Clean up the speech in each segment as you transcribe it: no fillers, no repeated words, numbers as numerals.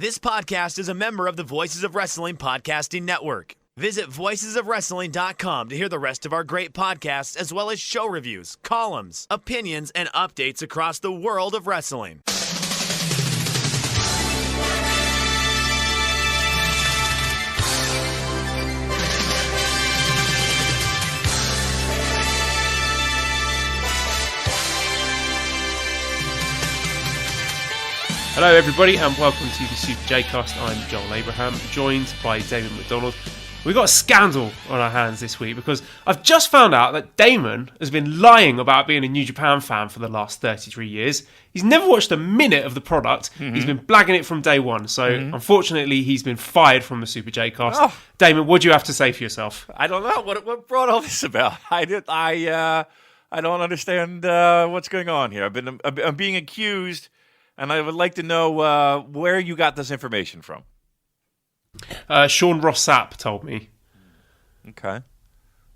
This podcast is a member of the Voices of Wrestling Podcasting Network. Visit voicesofwrestling.com to hear the rest of our great podcasts, as well as show reviews, columns, opinions, and updates across the world of wrestling. Hello everybody and welcome to the Super J-Cast. I'm Joel Abraham, joined by Damon McDonald. We've got a scandal on our hands this week because I've just found out that Damon has been lying about being a New Japan fan for the last 33 years. He's never watched a minute of the product. He's been blagging it from day one. So unfortunately, he's been fired from the Super J-Cast. Oh. Damon, what do you have to say for yourself? I don't know what brought all this about. I don't understand what's going on here. I'm being accused. And I would like to know where you got this information from. Sean Ross Sapp told me. Okay.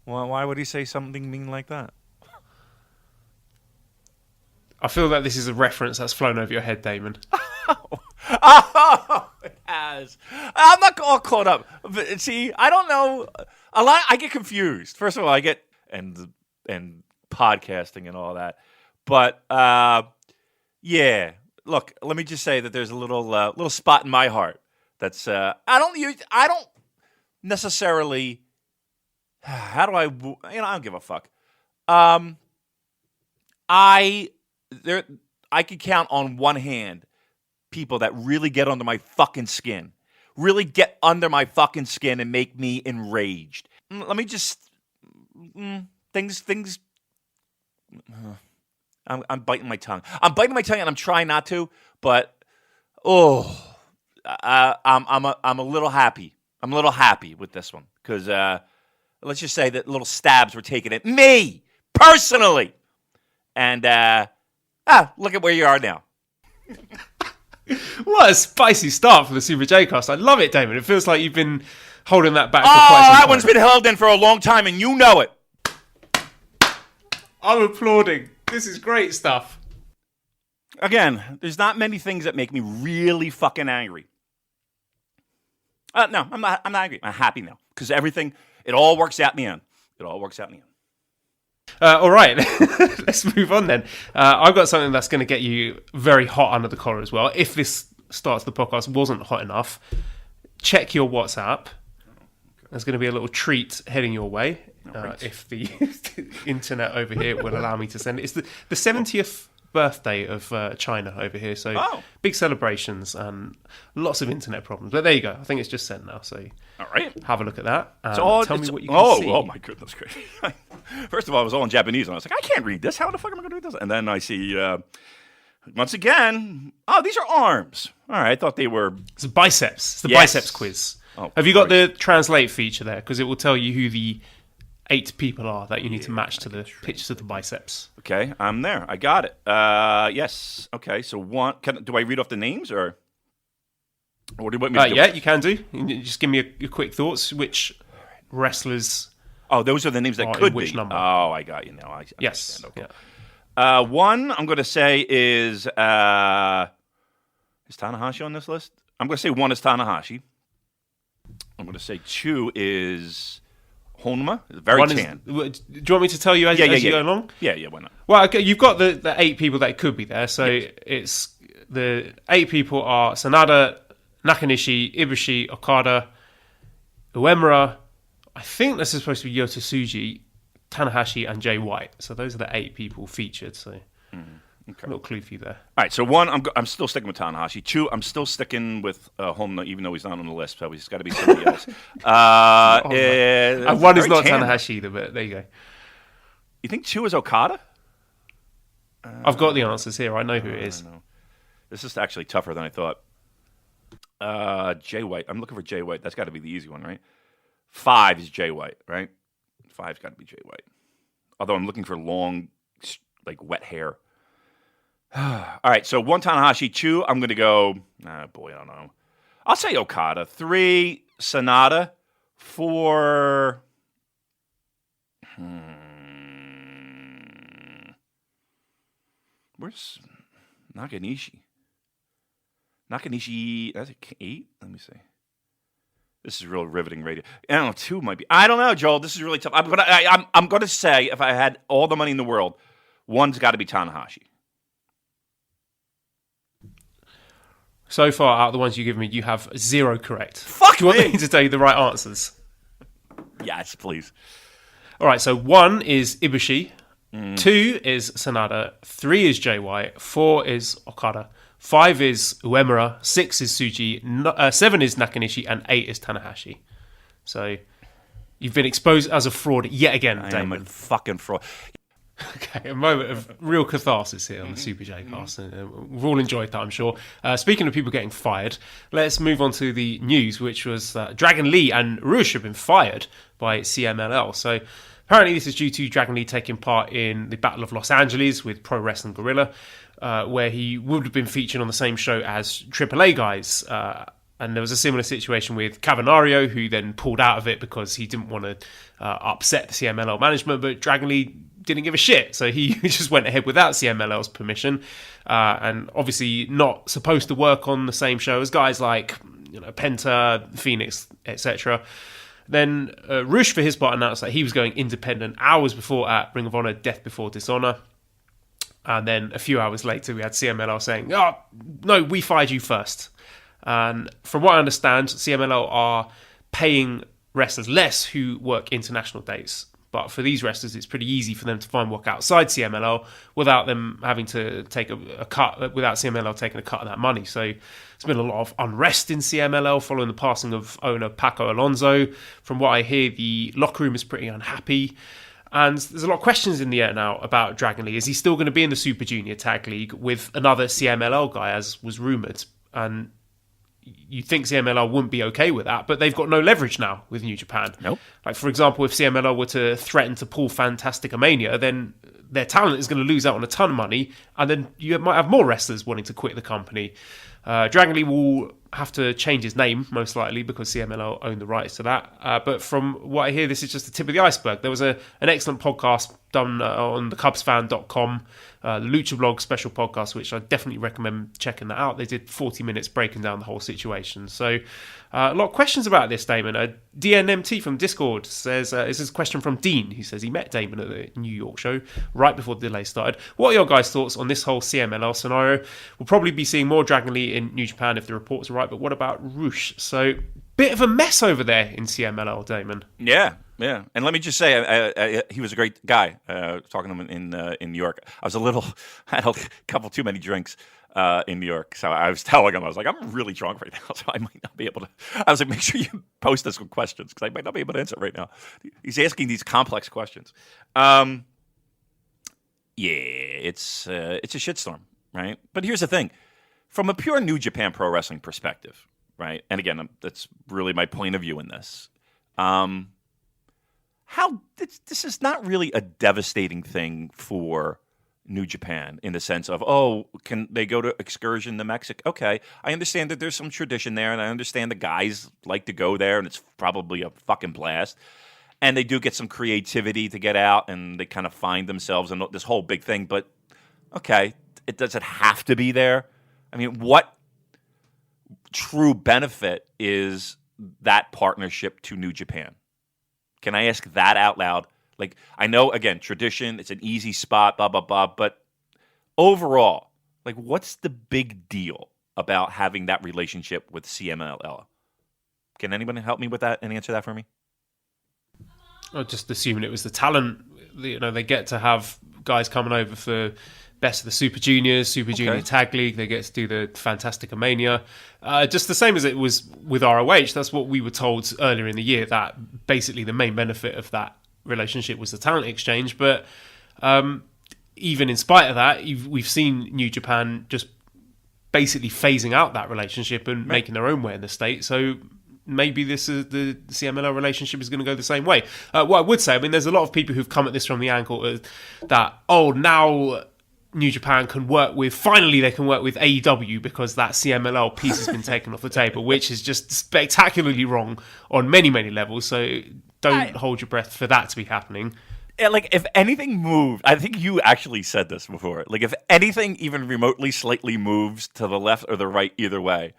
Well, why would he say something mean like that? I feel that this is a reference that's flown over your head, Damon. Oh, it has. I'm not all caught up. But, see, I don't know. I get confused. First of all, I get and podcasting and all that. But yeah. Look, let me just say that there's a little spot in my heart that's I don't necessarily. How do I? I don't give a fuck. I could count on one hand people that really get under my fucking skin, and make me enraged. Let me just things. I'm biting my tongue. And I'm trying not to, but I'm a little happy. I'm a little happy with this one because let's just say that little stabs were taken at me personally, and look at where you are now. What a spicy start for the Super J-Cast. I love it, Damon. It feels like you've been holding that back for quite some time. That one's been held in for a long time, and you know it. I'm applauding. This is great stuff. Again, there's not many things that make me really fucking angry. No, I'm not angry. I'm happy now because it all works out in the end. All right, let's move on then. I've got something that's going to get you very hot under the collar as well. If this starts the podcast wasn't hot enough, check your WhatsApp. There's going to be a little treat heading your way. If the internet over here will allow me to send it. It's the 70th birthday of China over here, so big celebrations and lots of internet problems. But there you go. I think it's just sent now, so all right, have a look at that. Tell me what you can see. Oh my goodness gracious. First of all, it was all in Japanese, and I was like, I can't read this. How the fuck am I going to read this? And then I see, once again, these are arms. All right, I thought they were... It's biceps. It's the biceps quiz. Have you got the translate feature there? Because it will tell you who the 8 people are that you need to match to the pictures of the biceps. Okay, I'm there. I got it. Yes. Okay, so one. Do I read off the names or do you want me to do? Yeah, you can do. Just give me your quick thoughts. Which wrestlers? Oh, those are the names that could be. Which number? Oh, I got you now. Yes. Okay. Yeah. One, I'm going to say is Tanahashi on this list? I'm going to say one is Tanahashi. I'm going to say 2 is Honma. Very tan. Do you want me to tell you as you go along? Yeah, why not? Well, okay, you've got the 8 people that could be there. So it's the 8 people are Sanada, Nakanishi, Ibushi, Okada, Uemura. I think this is supposed to be Yota Tsuji, Tanahashi, and Jay White. So those are the 8 people featured. So a little clue for you there. All right, so 1, I'm still sticking with Tanahashi. 2, I'm still sticking with Honma, even though he's not on the list. So he's got to be somebody else. 1 is not Tanahashi either, but there you go. You think 2 is Okada? I've got the answers here. I know who it is. This is actually tougher than I thought. Jay White. I'm looking for Jay White. That's got to be the easy one, right? 5 is Jay White, right? 5's got to be Jay White. Although I'm looking for long, wet hair. All right, so 1 Tanahashi, 2, I'm going to go, I don't know. I'll say Okada. 3, Sanada. 4, where's Nakanishi? Nakanishi, that's 8? Let me see. This is real riveting radio. I don't know, 2 might be. I don't know, Joel. This is really tough. But I'm going to say, if I had all the money in the world, one's got to be Tanahashi. So far, out of the ones you give me, you have 0 correct. Fuck Do you want me! me to tell you the right answers? Yes, please. All right, so 1 is Ibushi, 2 is Sanada, 3 is Jay White, 4 is Okada, 5 is Uemura, 6 is Tsuji, 7 is Nakanishi, and 8 is Tanahashi. So you've been exposed as a fraud yet again, Damon. I'm a fucking fraud. Okay, a moment of real catharsis here on the Super J cast. We've all enjoyed that, I'm sure. Speaking of people getting fired, let's move on to the news, which was that Dragon Lee and Rush have been fired by CMLL. So apparently this is due to Dragon Lee taking part in the Battle of Los Angeles with Pro Wrestling Guerrilla, where he would have been featured on the same show as AAA guys. And there was a similar situation with Cavanario, who then pulled out of it because he didn't want to upset the CMLL management, but Dragon Lee didn't give a shit. So he just went ahead without CMLL's permission, and obviously not supposed to work on the same show as guys like Penta, Phoenix, etc. Then Rush, for his part, announced that he was going independent hours before at Ring of Honor Death Before Dishonor. And then a few hours later, we had CMLL saying, "Oh, no, we fired you first." And from what I understand, CMLL are paying wrestlers less who work international dates. But for these wrestlers, it's pretty easy for them to find work outside CMLL without them having to take a cut, without CMLL taking a cut of that money. So there's been a lot of unrest in CMLL following the passing of owner Paco Alonso. From what I hear, the locker room is pretty unhappy. And there's a lot of questions in the air now about Dragon Lee. Is he still going to be in the Super Junior Tag League with another CMLL guy, as was rumoured? And you'd think CMLL wouldn't be okay with that, but they've got no leverage now with New Japan. Nope. Like, for example, if CMLL were to threaten to pull Fantastica Mania, then their talent is going to lose out on a ton of money, and then you might have more wrestlers wanting to quit the company. Dragon Lee will have to change his name, most likely, because CMLL own the rights to that. But from what I hear, this is just the tip of the iceberg. There was an excellent podcast done on thecubsfan.com, the Lucha Blog special podcast, which I definitely recommend checking that out. They did 40 minutes breaking down the whole situation. So a lot of questions about this, Damon. DNMT from Discord says, this is a question from Dean. He says he met Damon at the New York show right before the delay started. What are your guys' thoughts on this whole CMLL scenario? We'll probably be seeing more Dragon Lee in New Japan if the reports are right, but what about Rush? So bit of a mess over there in CMLL, Damon. Yeah. And let me just say, he was a great guy. Talking to him in New York, I had a couple too many drinks in New York, so I was telling him, I was like, I'm really drunk right now, so I might not be able to. I was like, make sure you post us with questions because I might not be able to answer it right now. He's asking these complex questions. Yeah, it's a shitstorm, right? But here's the thing. From a pure New Japan Pro Wrestling perspective, right? And again, that's really my point of view in this. This is not really a devastating thing for New Japan in the sense of, can they go to excursion to Mexico? Okay, I understand that there's some tradition there, and I understand the guys like to go there, and it's probably a fucking blast. And they do get some creativity to get out, and they kind of find themselves in this whole big thing. But, okay, does it have to be there? I mean, what true benefit is that partnership to New Japan? Can I ask that out loud? Like, I know, again, tradition, it's an easy spot, blah, blah, blah. But overall, like, what's the big deal about having that relationship with CMLL? Can anyone help me with that and answer that for me? I'm just assuming it was the talent. They get to have guys coming over for Best of the Super Juniors, Super Junior Tag League. They get to do the Fantastica Mania. Just the same as it was with ROH. That's what we were told earlier in the year, that basically the main benefit of that relationship was the talent exchange. But even in spite of that, we've seen New Japan just basically phasing out that relationship and making their own way in the state. So maybe the CMLL relationship is going to go the same way. What I would say, I mean, there's a lot of people who've come at this from the angle that, now New Japan finally they can work with AEW because that CMLL piece has been taken off the table, which is just spectacularly wrong on many, many levels. So don't hold your breath for that to be happening. like if anything moved, I think you actually said this before. Like if anything even remotely slightly moves to the left or the right, either way,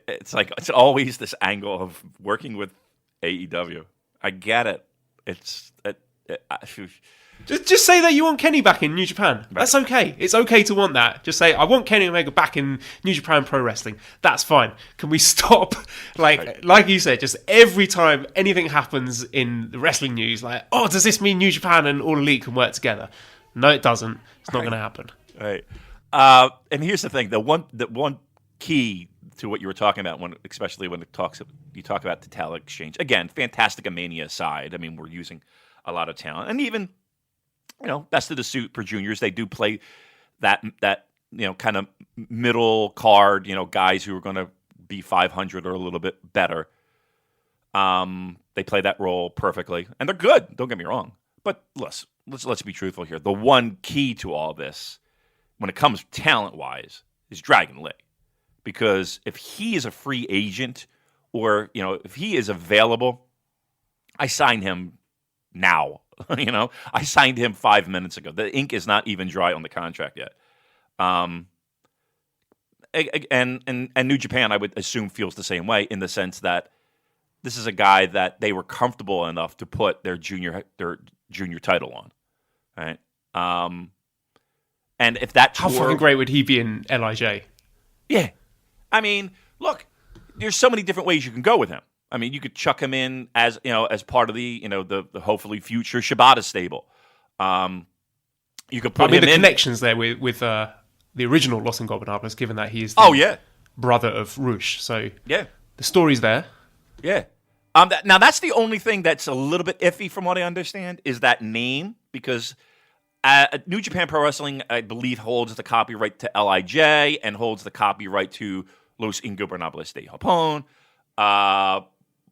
it's like it's always this angle of working with AEW. I get it. Just say that you want Kenny back in New Japan. Right. That's okay. It's okay to want that. Just say, I want Kenny Omega back in New Japan Pro Wrestling. That's fine. Can we stop? Like you said, just every time anything happens in the wrestling news, like, oh, does this mean New Japan and All Elite can work together? No, it doesn't. It's not going to happen. Right. And here's the thing: the one key to what you were talking about, especially when you talk about the talent exchange. Again, Fantastica Mania aside, I mean, we're using a lot of talent, and even best of the suit for juniors. They do play that kind of middle card, guys who are going to be 500 or a little bit better. They play that role perfectly, and they're good. Don't get me wrong, but let's be truthful here. The one key to all this, when it comes talent wise, is Dragon Lee. Because if he is a free agent or, if he is available, I sign him now. I signed him 5 minutes ago. The ink is not even dry on the contract yet. And New Japan, I would assume, feels the same way in the sense that this is a guy that they were comfortable enough to put their junior title on, right? And if that how fucking great would he be in LIJ? Yeah. I mean, look, there's so many different ways you can go with him. I mean, you could chuck him in as part of the the hopefully future Shibata stable. You could put him in. The connections there with the original Los Ingobernables, given that he is brother of Rush. So yeah, the story's there. Yeah. Now that's the only thing that's a little bit iffy from what I understand is that name, because New Japan Pro Wrestling, I believe, holds the copyright to LIJ and holds the copyright to Los Ingobernables de Japón.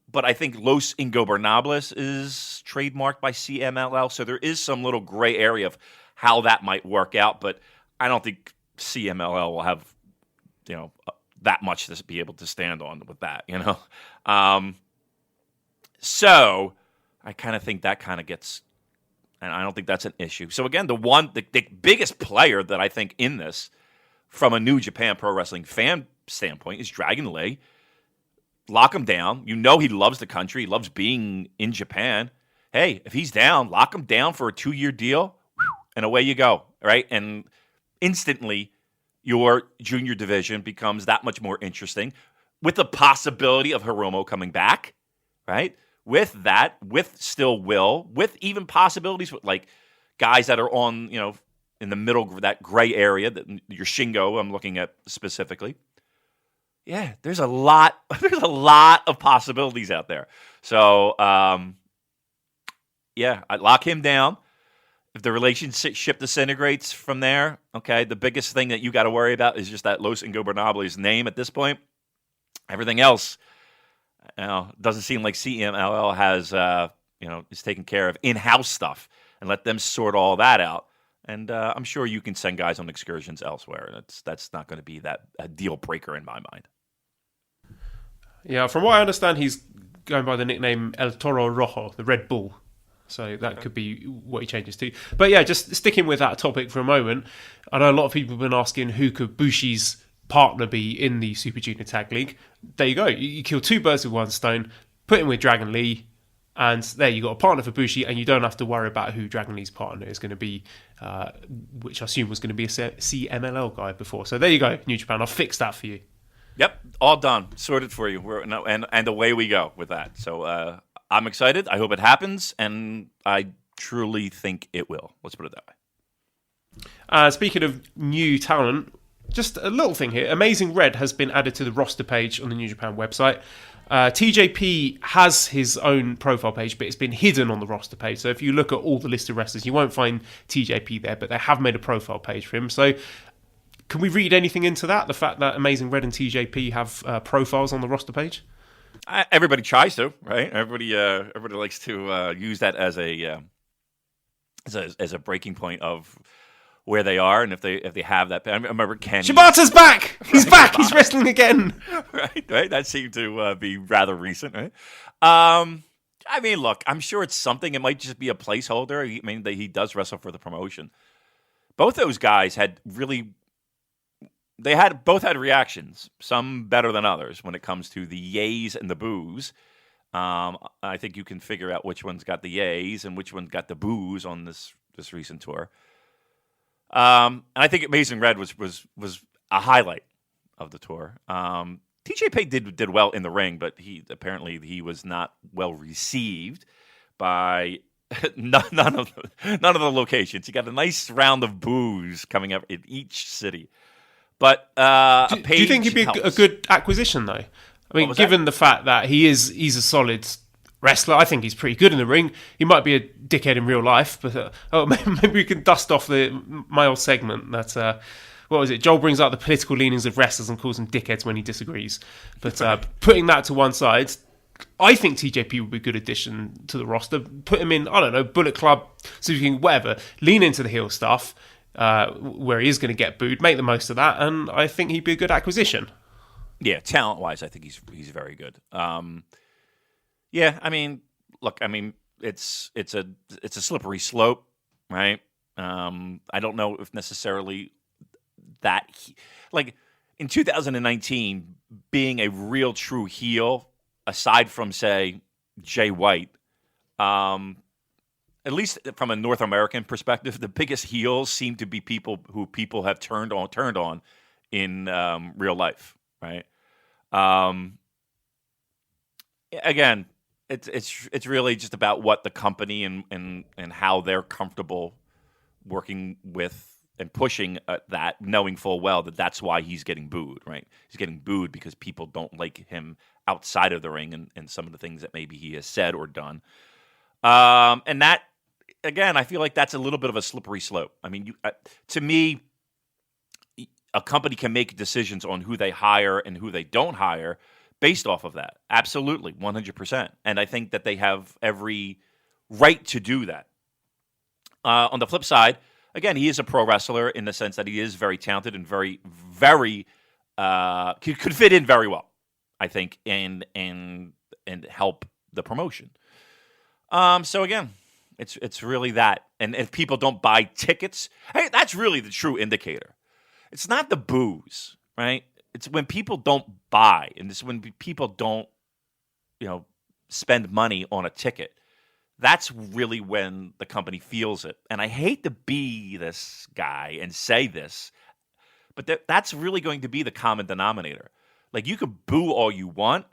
But I think Los Ingobernables is trademarked by CMLL, so there is some little gray area of how that might work out. But I don't think CMLL will have that much to be able to stand on with that. So I kind of think that kind of gets, and I don't think that's an issue. So again, the biggest player that I think in this, from a New Japan Pro Wrestling fan standpoint, is Dragon Lee. Lock him down. He loves the country. He loves being in Japan. Hey, if he's down, lock him down for a 2-year deal, and away you go, right? And instantly, your junior division becomes that much more interesting, with the possibility of Hiromu coming back, right? With that, with still Will, with even possibilities with like guys that are on, in the middle, that gray area, that your Shingo I'm looking at specifically. Yeah, there's a lot of possibilities out there. So, I'd lock him down. If the relationship disintegrates from there, okay, the biggest thing that you got to worry about is just that Los Ingobernables name at this point. Everything else, doesn't seem like CMLL has, is taking care of in-house stuff, and let them sort all that out. And I'm sure you can send guys on excursions elsewhere. That's not going to be a deal breaker in my mind. Yeah, from what I understand, he's going by the nickname El Toro Rojo, the Red Bull. So that could be what he changes to. But yeah, just sticking with that topic for a moment, I know a lot of people have been asking who could Bushi's partner be in the Super Junior Tag League. There you go. You kill two birds with one stone, put him with Dragon Lee, and there you got a partner for Bushi, and you don't have to worry about who Dragon Lee's partner is going to be, which I assume was going to be a CMLL guy before. So there you go, New Japan. I'll fix that for you. Yep, all done, sorted for you. And away we go with that. So I'm excited. I hope it happens, and I truly think it will. Let's put it that way. Speaking of new talent, just a little thing here. Amazing Red has been added to the roster page on the New Japan website. TJP has his own profile page, but it's been hidden on the roster page. So if you look at all the listed wrestlers, you won't find TJP there, but they have made a profile page for him. So can we read anything into that? The fact that Amazing Red and TJP have profiles on the roster page? Everybody tries to, right? Everybody likes to use that as a breaking point of where they are, and if they have that. I remember Ken. Shibata's back. He's back. He's wrestling again. Right. That seemed to be rather recent, right? I mean, look, I'm sure it's something. It might just be a placeholder. I mean, he does wrestle for the promotion. Both those guys had really, both had reactions, some better than others when it comes to the yays and the boos. I think you can figure out which one's got the yays and which one's got the boos on this recent tour. And I think Amazing Red was a highlight of the tour. TJP did well in the ring, but he was not well received by none of the locations. He got a nice round of boos coming up in each city. But do you think he'd be a good acquisition, though? I mean, given the fact that he's a solid wrestler, I think he's pretty good in the ring. He might be a dickhead in real life, but maybe we can dust off my old segment that. What was it? Joel brings out the political leanings of wrestlers and calls them dickheads when he disagrees. But putting that to one side, I think TJP would be a good addition to the roster. Put him in, I don't know, Bullet Club, Super whatever. Lean into the heel stuff where he is going to get booed. Make the most of that, and I think he'd be a good acquisition. Yeah, talent-wise, I think he's very good. Yeah, I mean, look, I mean, it's a slippery slope, right? I don't know if necessarily that like in 2019 being a real true heel, aside from say Jay White, at least from a North American perspective, the biggest heels seem to be people who people have turned on in real life, right? Again, it's really just about what the company and how they're comfortable working with and pushing that, knowing full well that that's why he's getting booed, right? He's getting booed because people don't like him outside of the ring and some of the things that maybe he has said or done. And that, again, I feel like that's a little bit of a slippery slope. I mean, to me, a company can make decisions on who they hire and who they don't hire based off of that. Absolutely, 100%. And I think that they have every right to do that. On the flip side, again, he is a pro wrestler in the sense that he is very talented and very, very could fit in very well, I think, and help the promotion. So again, it's really that. And if people don't buy tickets, hey, that's really the true indicator. It's not the booze, right? It's when people don't buy, and it's when people don't, spend money on a ticket. That's really when the company feels it. And I hate to be this guy and say this, but that's really going to be the common denominator. Like, you could boo all you want,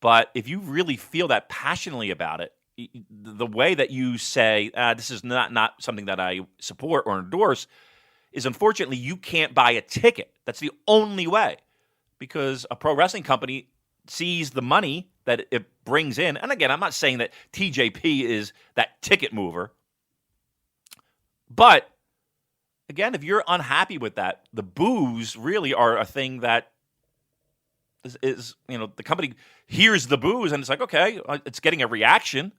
but if you really feel that passionately about it, the way that you say, this is not something that I support or endorse, is unfortunately you can't buy a ticket. That's the only way. Because a pro wrestling company sees the money that it brings in. And again, I'm not saying that TJP is that ticket mover. But again, if you're unhappy with that, the boos really are a thing that is the company hears the boos and it's like, okay, it's getting a reaction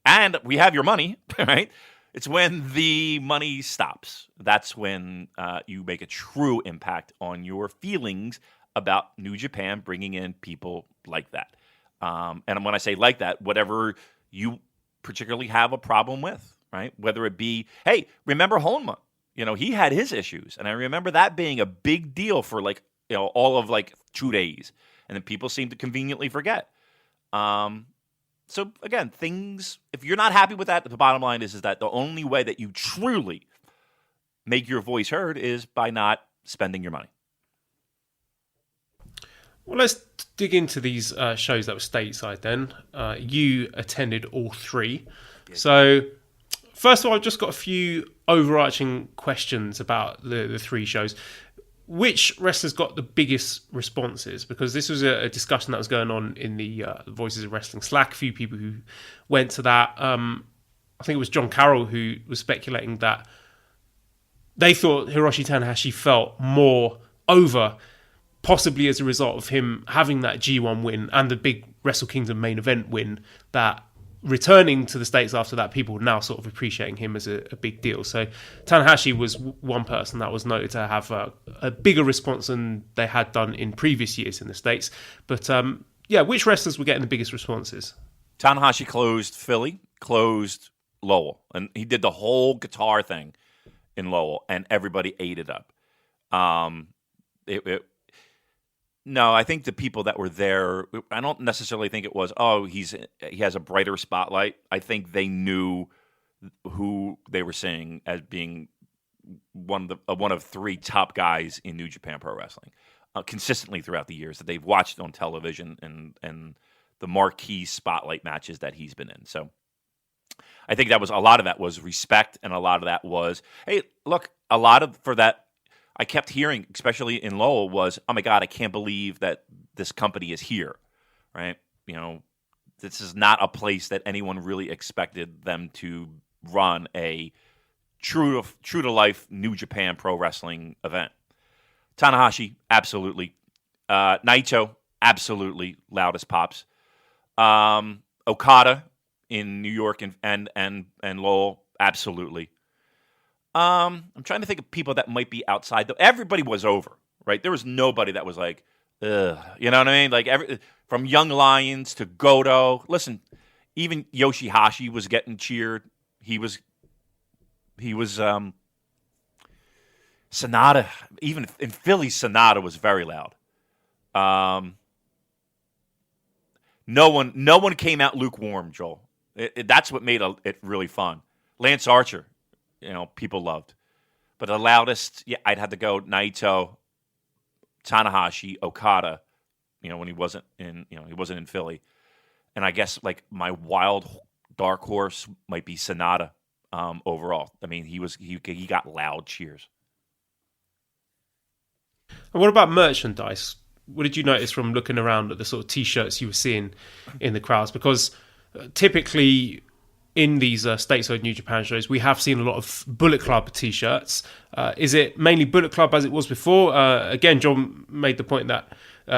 and we have your money, right? It's when the money stops. That's when you make a true impact on your feelings about New Japan bringing in people like that. And when I say like that, whatever you particularly have a problem with, right? Whether it be, hey, remember Honma? He had his issues. And I remember that being a big deal for all of 2 days. And then people seem to conveniently forget. So again, if you're not happy with that, the bottom line is that the only way that you truly make your voice heard is by not spending your money. Well, let's dig into these shows that were stateside then. You attended all three. So, first of all, I've just got a few overarching questions about the three shows. Which wrestlers got the biggest responses? Because this was a discussion that was going on in the Voices of Wrestling Slack. A few people who went to that. I think it was John Carroll who was speculating that they thought Hiroshi Tanahashi felt more over, possibly as a result of him having that G1 win and the big Wrestle Kingdom main event win, that returning to the States after that, people were now sort of appreciating him as a big deal. So Tanahashi was one person that was noted to have a bigger response than they had done in previous years in the States. But which wrestlers were getting the biggest responses? Tanahashi closed Philly, closed Lowell, and he did the whole guitar thing in Lowell, and everybody ate it up. No, I think the people that were there, I don't necessarily think it was, he has a brighter spotlight. I think they knew who they were seeing as being one of three top guys in New Japan Pro Wrestling, consistently throughout the years that they've watched on television and the marquee spotlight matches that he's been in. So I think a lot of that was respect, and a lot of that was, hey, look, for that, I kept hearing, especially in Lowell, was, oh my God, I can't believe that this company is here, right? You know, this is not a place that anyone really expected them to run a true to life New Japan Pro Wrestling event. Tanahashi, absolutely. Naito, absolutely, loudest pops. Okada in New York and Lowell, absolutely. I'm trying to think of people that might be outside. Everybody was over, right? There was nobody that was like, ugh. You know what I mean? Like from Young Lions to Goto. Listen, even Yoshihashi was getting cheered. He was Sonata. Even in Philly, Sonata was very loud. No one came out lukewarm, Joel. That's what made it really fun. Lance Archer, people loved. But the loudest, I'd have to go Naito, Tanahashi, Okada, when he wasn't in Philly. And I guess like my wild dark horse might be Sonata overall. I mean, he got loud cheers. And what about merchandise? What did you notice from looking around at the sort of T-shirts you were seeing in the crowds? Because typically in these stateside New Japan shows, we have seen a lot of Bullet Club T-shirts. Is it mainly Bullet Club as it was before? Again, John made the point that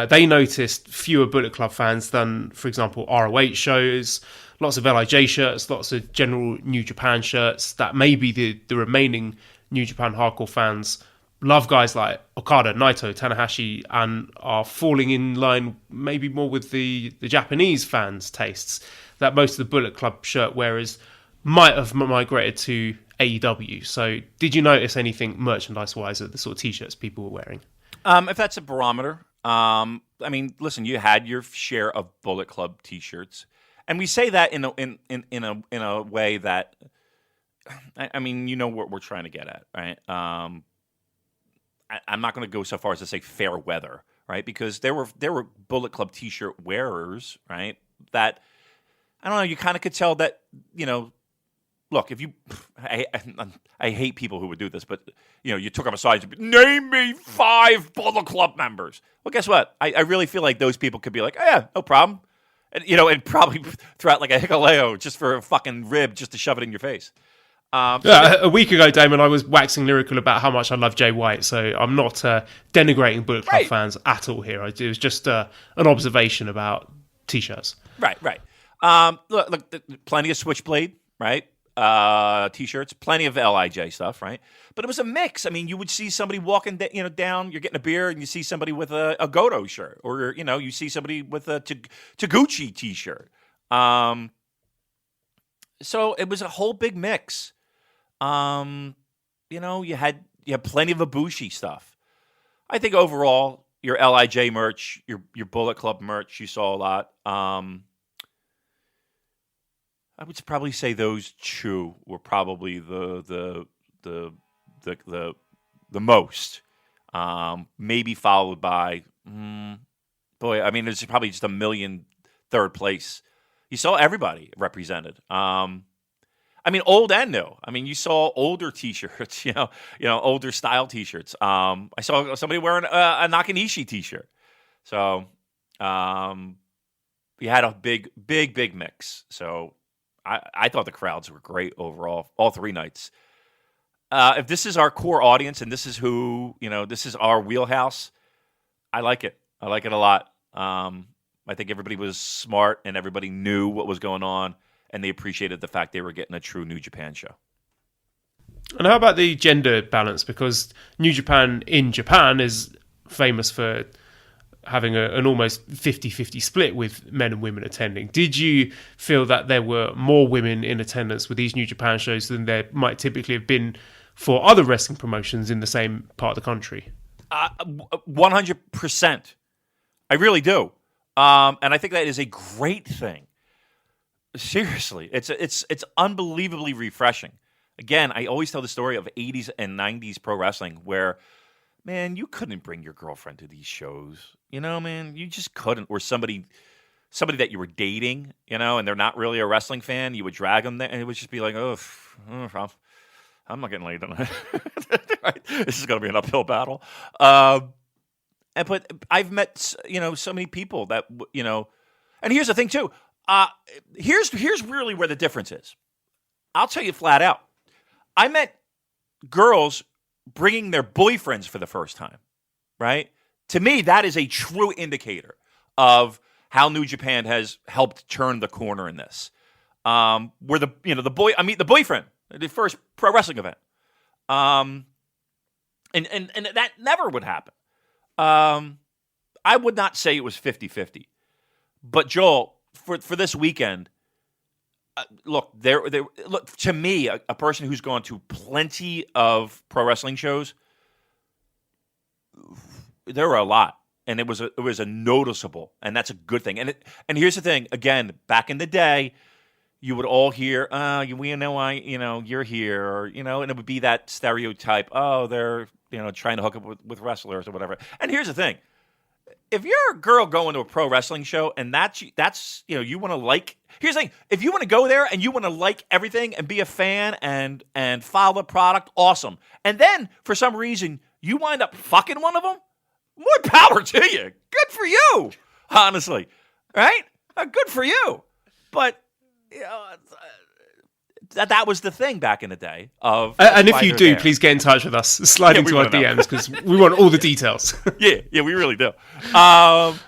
they noticed fewer Bullet Club fans than, for example, ROH shows, lots of LIJ shirts, lots of general New Japan shirts, that maybe the remaining New Japan hardcore fans love guys like Okada, Naito, Tanahashi, and are falling in line maybe more with the Japanese fans' tastes, that most of the Bullet Club shirt wearers might have migrated to AEW. So did you notice anything merchandise-wise of the sort of T-shirts people were wearing? If that's a barometer, I mean, listen, you had your share of Bullet Club T-shirts, and we say that in a way that, I mean, you know what we're trying to get at, right? I'm not going to go so far as to say fair weather, right? Because there were Bullet Club T-shirt wearers, right? That, I don't know, you kind of could tell that, look, if you, I hate people who would do this, but, you took up a side, name me 5 Bullet Club members. Well, guess what? I really feel like those people could be like, oh, yeah, no problem. And, and probably throw out like a Hikaleo just for a fucking rib just to shove it in your face. A week ago, Damon, I was waxing lyrical about how much I love Jay White, so I'm not denigrating Bullet Club fans at all here. It was just an observation about T-shirts. Right. Look, plenty of Switchblade, right? T-shirts, plenty of LIJ stuff, right? But it was a mix. I mean, you would see somebody walking, down, you're getting a beer, and you see somebody with a Goto shirt, or you see somebody with a Taguchi T-shirt. So it was a whole big mix. You had plenty of Ibushi stuff. I think overall, your LIJ merch, your Bullet Club merch, you saw a lot. I would probably say those two were probably the most. Maybe followed by, boy, I mean, there's probably just a million third place. You saw everybody represented. I mean, old and new. I mean, you saw older T-shirts, older style T-shirts. I saw somebody wearing a Nakanishi T-shirt. So you had a big mix. So I thought the crowds were great overall, all 3 nights. If this is our core audience and this is who, this is our wheelhouse, I like it. I like it a lot. I think everybody was smart and everybody knew what was going on, and they appreciated the fact they were getting a true New Japan show. And how about the gender balance? Because New Japan in Japan is famous for having an almost 50-50 split with men and women attending. Did you feel that there were more women in attendance with these New Japan shows than there might typically have been for other wrestling promotions in the same part of the country? 100%. I really do. And I think that is a great thing. Seriously, it's unbelievably refreshing. Again, I always tell the story of 80s and 90s pro wrestling where, man, you couldn't bring your girlfriend to these shows. Man, you just couldn't. Or somebody that you were dating, and they're not really a wrestling fan, you would drag them there, and it would just be like, I'm not getting laid tonight. Right? This is going to be an uphill battle. But I've met, so many people that, and here's the thing too. Here's really where the difference is. I'll tell you flat out. I met girls bringing their boyfriends for the first time, right? To me, that is a true indicator of how New Japan has helped turn the corner in this. Where I meet the boyfriend at the first pro wrestling event. And that never would happen. I would not say it was 50-50. But Joel, for this weekend, look, to me, a person who's gone to plenty of pro wrestling shows, there were a lot, and it was a noticeable, and that's a good thing. And here's the thing, again, back in the day, you would all hear, we know you're here, or and it would be that stereotype. Oh, they're trying to hook up with wrestlers or whatever. And here's the thing. If you're a girl going to a pro wrestling show and that's you want to like, here's the thing, if you want to go there and you want to like everything and be a fan and follow the product, awesome. And then for some reason you wind up fucking one of them, more power to you. Good for you, honestly, right? Good for you. But that was the thing back in the day. And if you do, please get in touch with us. Slide into our DMs because we want all the details. Yeah, we really do. But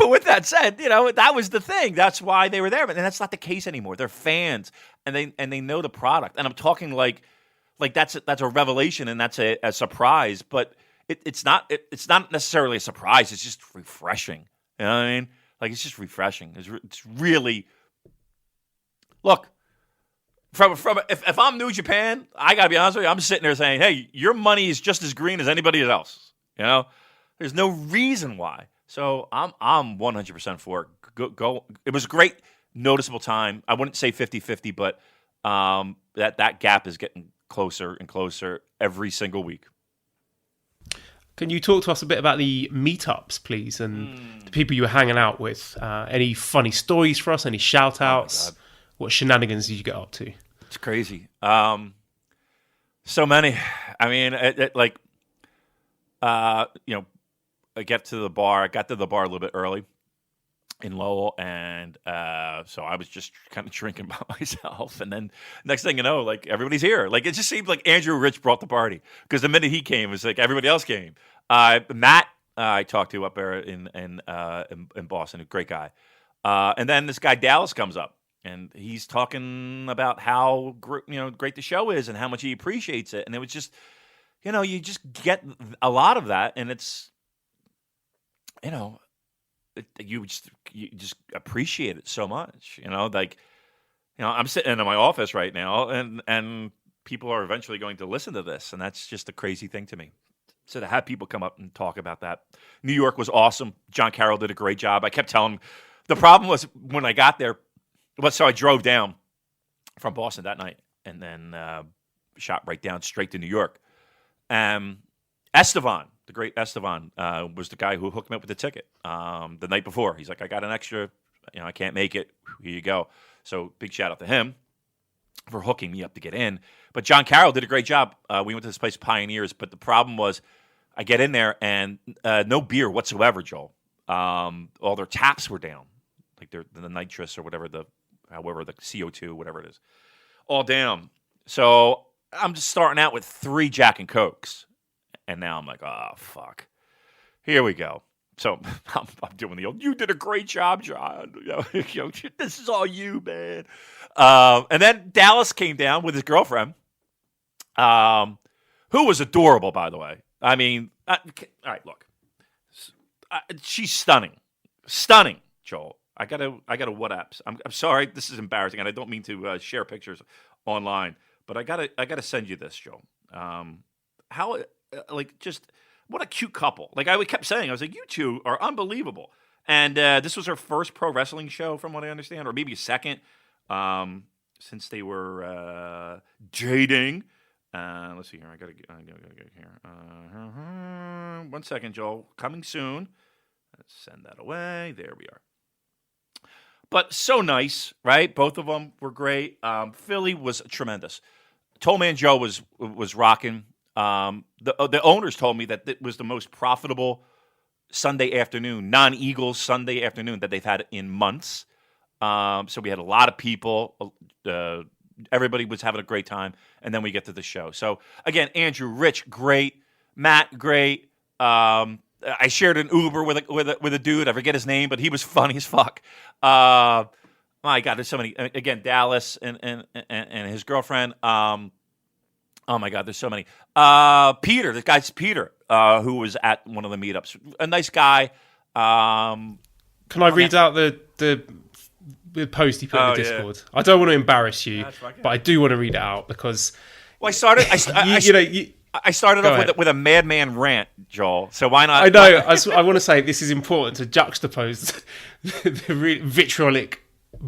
with that said, that was the thing. That's why they were there. But that's not the case anymore. They're fans, and they know the product. And I'm talking like that's a revelation and that's a surprise. But it's not necessarily a surprise. It's just refreshing. You know what I mean? Like, it's just refreshing. It's really, look. If I'm New Japan, I gotta be honest with you, I'm sitting there saying, hey, your money is just as green as anybody else. There's no reason why. So I'm 100% for it. Go. It was a great, noticeable time. I wouldn't say 50-50, but that gap is getting closer and closer every single week. Can you talk to us a bit about the meetups, please, and the people you were hanging out with? Any funny stories for us? Any shout outs? What shenanigans did you get up to? It's crazy. So many. I mean, I got to the bar a little bit early in Lowell, and so I was just kind of drinking by myself. And then next thing you know, like, everybody's here. Like, it just seemed like Andrew Rich brought the party because the minute he came, it was like everybody else came. Matt, I talked to up there in Boston, a great guy. And then this guy Dallas comes up. And he's talking about how great the show is and how much he appreciates it. And it was just, you just get a lot of that, and it's, you just appreciate it so much. I'm sitting in my office right now, and people are eventually going to listen to this, and that's just a crazy thing to me. So to have people come up and talk about that. New York was awesome. John Carroll did a great job. I kept telling him, the problem was when I got there. So I drove down from Boston that night and then shot right down straight to New York. Estevan, the great Estevan, was the guy who hooked me up with the ticket the night before. He's like, I got an extra, I can't make it. Here you go. So big shout out to him for hooking me up to get in. But John Carroll did a great job. We went to this place, Pioneers, but the problem was I get in there and no beer whatsoever, Joel. All their taps were down, like the nitrous or whatever, however, the CO2, whatever it is, all down. So I'm just starting out with 3 Jack and Cokes. And now I'm like, oh, fuck. Here we go. So I'm doing the old, you did a great job, John. This is all you, man. And then Dallas came down with his girlfriend, who was adorable, by the way. I mean, all right, look. she's stunning, Joel. I gotta what apps. I'm sorry, this is embarrassing, and I don't mean to share pictures online, but I gotta send you this, Joel. How just what a cute couple. Like I kept saying, I was like, you two are unbelievable. And this was her first pro wrestling show, from what I understand, or maybe a second, since they were dating. Let's see here. I gotta get here. 1 second, Joel. Coming soon. Let's send that away. There we are. But so nice, right? Both of them were great. Philly was tremendous. Toll Man Joe was rocking. The owners told me that it was the most profitable Sunday afternoon, non-Eagles Sunday afternoon that they've had in months. So we had a lot of people. Everybody was having a great time, and then we get to the show. So again, Andrew, Rich, great. Matt, great. I shared an Uber with a dude. I forget his name, but he was funny as fuck. My God, there's so many. Again, Dallas and his girlfriend. Oh my God, there's so many. Peter, this guy's Peter, who was at one of the meetups. A nice guy. Can I read out the post he put in the Discord? Yeah. I don't want to embarrass you, but I do want to read it out because. Well, I started. I started off with a madman rant, Joel. So why not? I know. I want to say this is important to juxtapose the vitriolic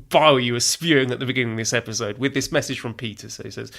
bile you were spewing at the beginning of this episode with this message from Peter. So he says,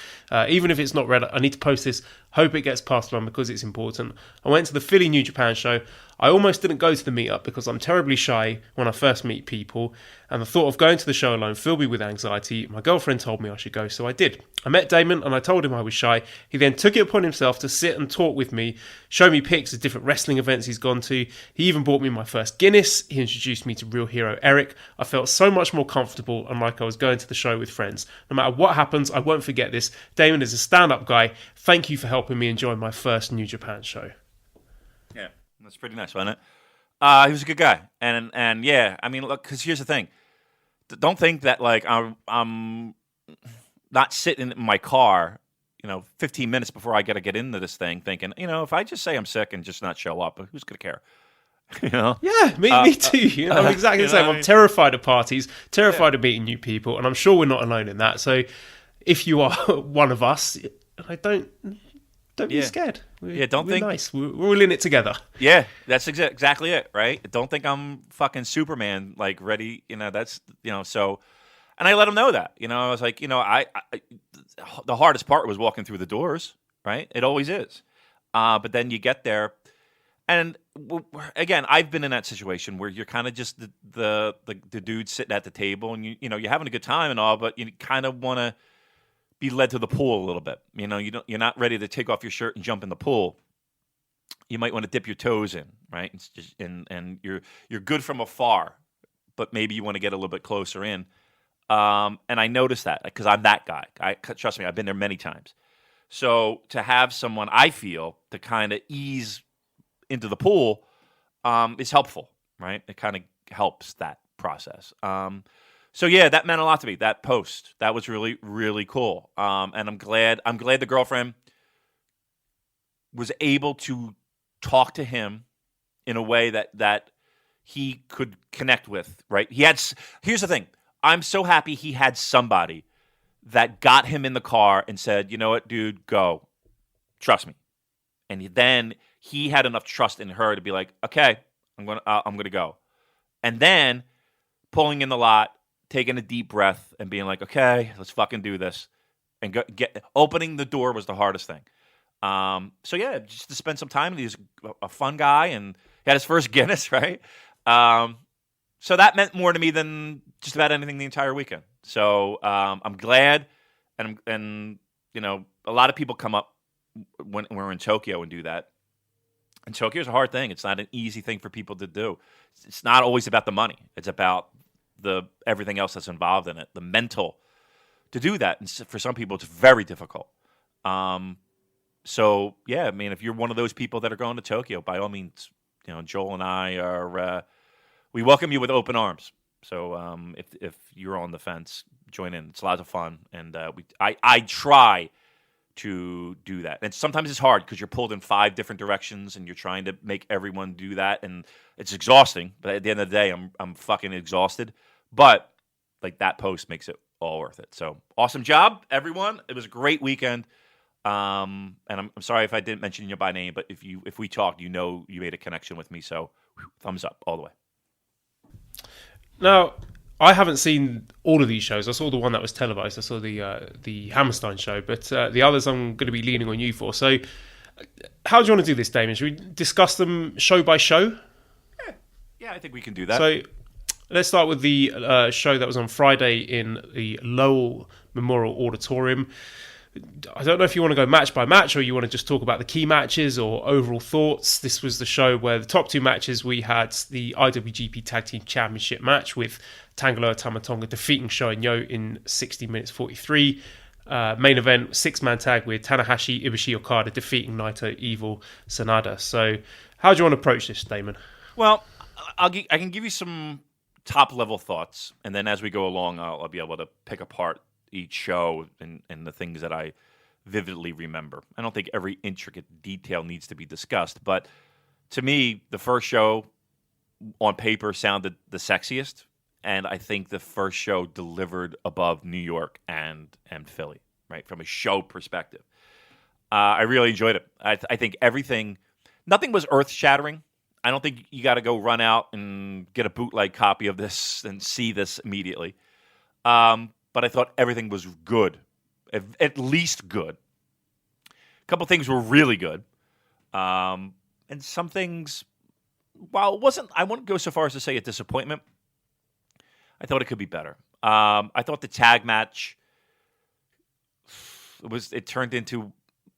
even if it's not read, I need to post this. Hope it gets passed on because it's important. I went to the Philly New Japan show. I almost didn't go to the meetup because I'm terribly shy when I first meet people, and the thought of going to the show alone filled me with anxiety. My girlfriend told me I should go, so I did. I met Damon and I told him I was shy. He then took it upon himself to sit and talk with me, show me pics of different wrestling events he's gone to. He even bought me my first Guinness. He introduced me to real hero Eric. I felt so much more comfortable and like I was going to the show with friends. No matter what happens, I won't forget this. Damon is a stand-up guy. Thank you for helping me enjoy my first New Japan show. Yeah, that's pretty nice, wasn't it? He was a good guy, and yeah, I mean, look, because here's the thing: don't think that like I'm not sitting in my car, 15 minutes before I got to get into this thing, thinking, if I just say I'm sick and just not show up, who's gonna care? Yeah, me too. I'm exactly the same. I'm terrified of parties, terrified of meeting new people, and I'm sure we're not alone in that. So, if you are one of us, don't be scared. We're nice. We're all in it together. Yeah, that's exactly it, right? Don't think I'm fucking Superman, like ready. That's So, and I let him know that. I was like, I the hardest part was walking through the doors, right? It always is. But then you get there, and again, I've been in that situation where you're kind of just the dude sitting at the table, and you're having a good time and all, but you kind of want to be led to the pool a little bit. You're not ready to take off your shirt and jump in the pool. You might want to dip your toes in, right? And you're good from afar, but maybe you want to get a little bit closer in. And I noticed that because I'm that guy. Trust me, I've been there many times. So to have someone, I feel, to kind of ease into the pool is helpful, right? It kind of helps that process. So yeah, that meant a lot to me. That post, that was really, really cool. And I'm glad the girlfriend was able to talk to him in a way that he could connect with. Right? Here's the thing. I'm so happy he had somebody that got him in the car and said, "You know what, dude, go. Trust me." And then he had enough trust in her to be like, "Okay, I'm gonna go." And then pulling in the lot, taking a deep breath and being like, okay, let's fucking do this. And opening the door was the hardest thing. So yeah, just to spend some time. He's a fun guy and he had his first Guinness, right? So that meant more to me than just about anything the entire weekend. So I'm glad. And a lot of people come up when we're in Tokyo and do that. And Tokyo is a hard thing. It's not an easy thing for people to do. It's not always about the money. It's about everything else that's involved in it, the mental to do that. And for some people, it's very difficult. So yeah, I mean, if you're one of those people that are going to Tokyo, by all means, Joel and I are, we welcome you with open arms. So if you're on the fence, join in. It's lots of fun. And I try to do that. And sometimes it's hard because you're pulled in 5 different directions and you're trying to make everyone do that, and it's exhausting. But at the end of the day, I'm fucking exhausted. But like that post makes it all worth it. So awesome job, everyone. It was a great weekend. And I'm sorry if I didn't mention you by name, but if we talked, you made a connection with me. So thumbs up all the way. Now, I haven't seen all of these shows. I saw the one that was televised. I saw the Hammerstein show, but the others I'm going to be leaning on you for. So, how do you want to do this, Damon? Should we discuss them show by show? Yeah, I think we can do that. So, let's start with the show that was on Friday in the Lowell Memorial Auditorium. I don't know if you want to go match by match or you want to just talk about the key matches or overall thoughts. This was the show where the top 2 matches, we had the IWGP Tag Team Championship match with Tangaloa Tamatonga defeating Sho and Yo in 60 minutes 43. Main event, 6-man tag with Tanahashi, Ibushi, Okada defeating Naito, Evil, Sanada. So how do you want to approach this, Damon? Well, I can give you some top-level thoughts, and then as we go along, I'll be able to pick apart each show and the things that I vividly remember. I don't think every intricate detail needs to be discussed, but to me, the first show on paper sounded the sexiest, and I think the first show delivered above New York and Philly, right, from a show perspective. I really enjoyed it. I think nothing was earth-shattering. I don't think you got to go run out and get a bootleg copy of this and see this immediately. But I thought everything was good, at least good. A couple things were really good. And some things, while it wasn't, I wouldn't go so far as to say a disappointment. I thought it could be better. I thought the tag match, it turned into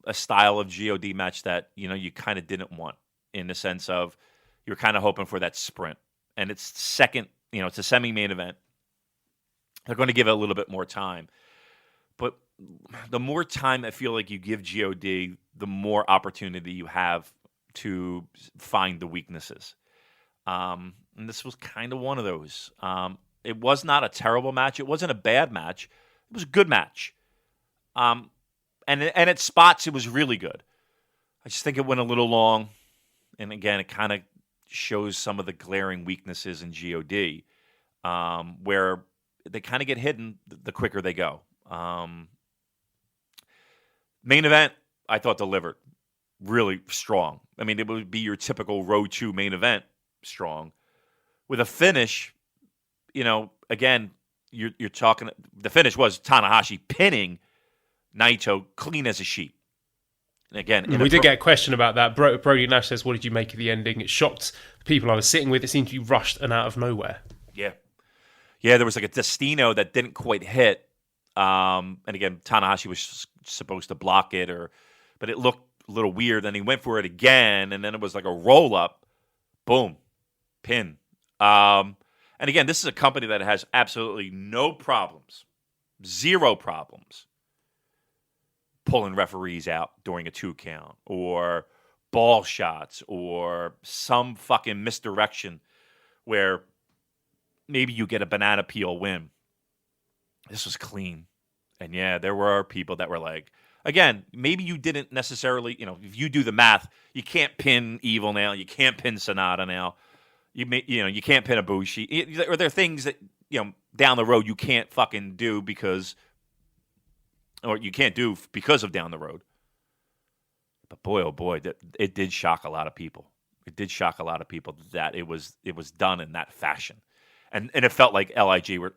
a style of GOD match that, you kind of didn't want, in the sense of you're kind of hoping for that sprint. And it's second, it's a semi-main event. They're going to give it a little bit more time. But the more time I feel like you give GOD, the more opportunity you have to find the weaknesses. And this was kind of one of those. It was not a terrible match. It wasn't a bad match. It was a good match. And at spots, it was really good. I just think it went a little long. And again, it kind of shows some of the glaring weaknesses in GOD, where they kind of get hidden the quicker they go. Main event, I thought delivered really strong. I mean, it would be your typical Row 2 main event strong. With a finish, again, you're talking, the finish was Tanahashi pinning Naito clean as a sheet. And again, we did get a question about that. Brody Nash says, what did you make of the ending? It shocked the people I was sitting with. It seemed to be rushed and out of nowhere. Yeah, there was like a Destino that didn't quite hit. And again, Tanahashi was supposed to block it, but it looked a little weird. And he went for it again, and then it was like a roll-up. Boom. Pin. And again, this is a company that has absolutely no problems, 0 problems, pulling referees out during a 2 count, or ball shots, or some fucking misdirection where maybe you get a banana peel win. This was clean. And yeah, there were people that were like, again, maybe you didn't necessarily, if you do the math, you can't pin Evil now, you can't pin Sonata now, you can't pin Ibushi. Or there are things that, down the road you can't fucking do because of down the road. But boy, oh boy, it did shock a lot of people. It did shock a lot of people that it was done in that fashion. And it felt like LIJ were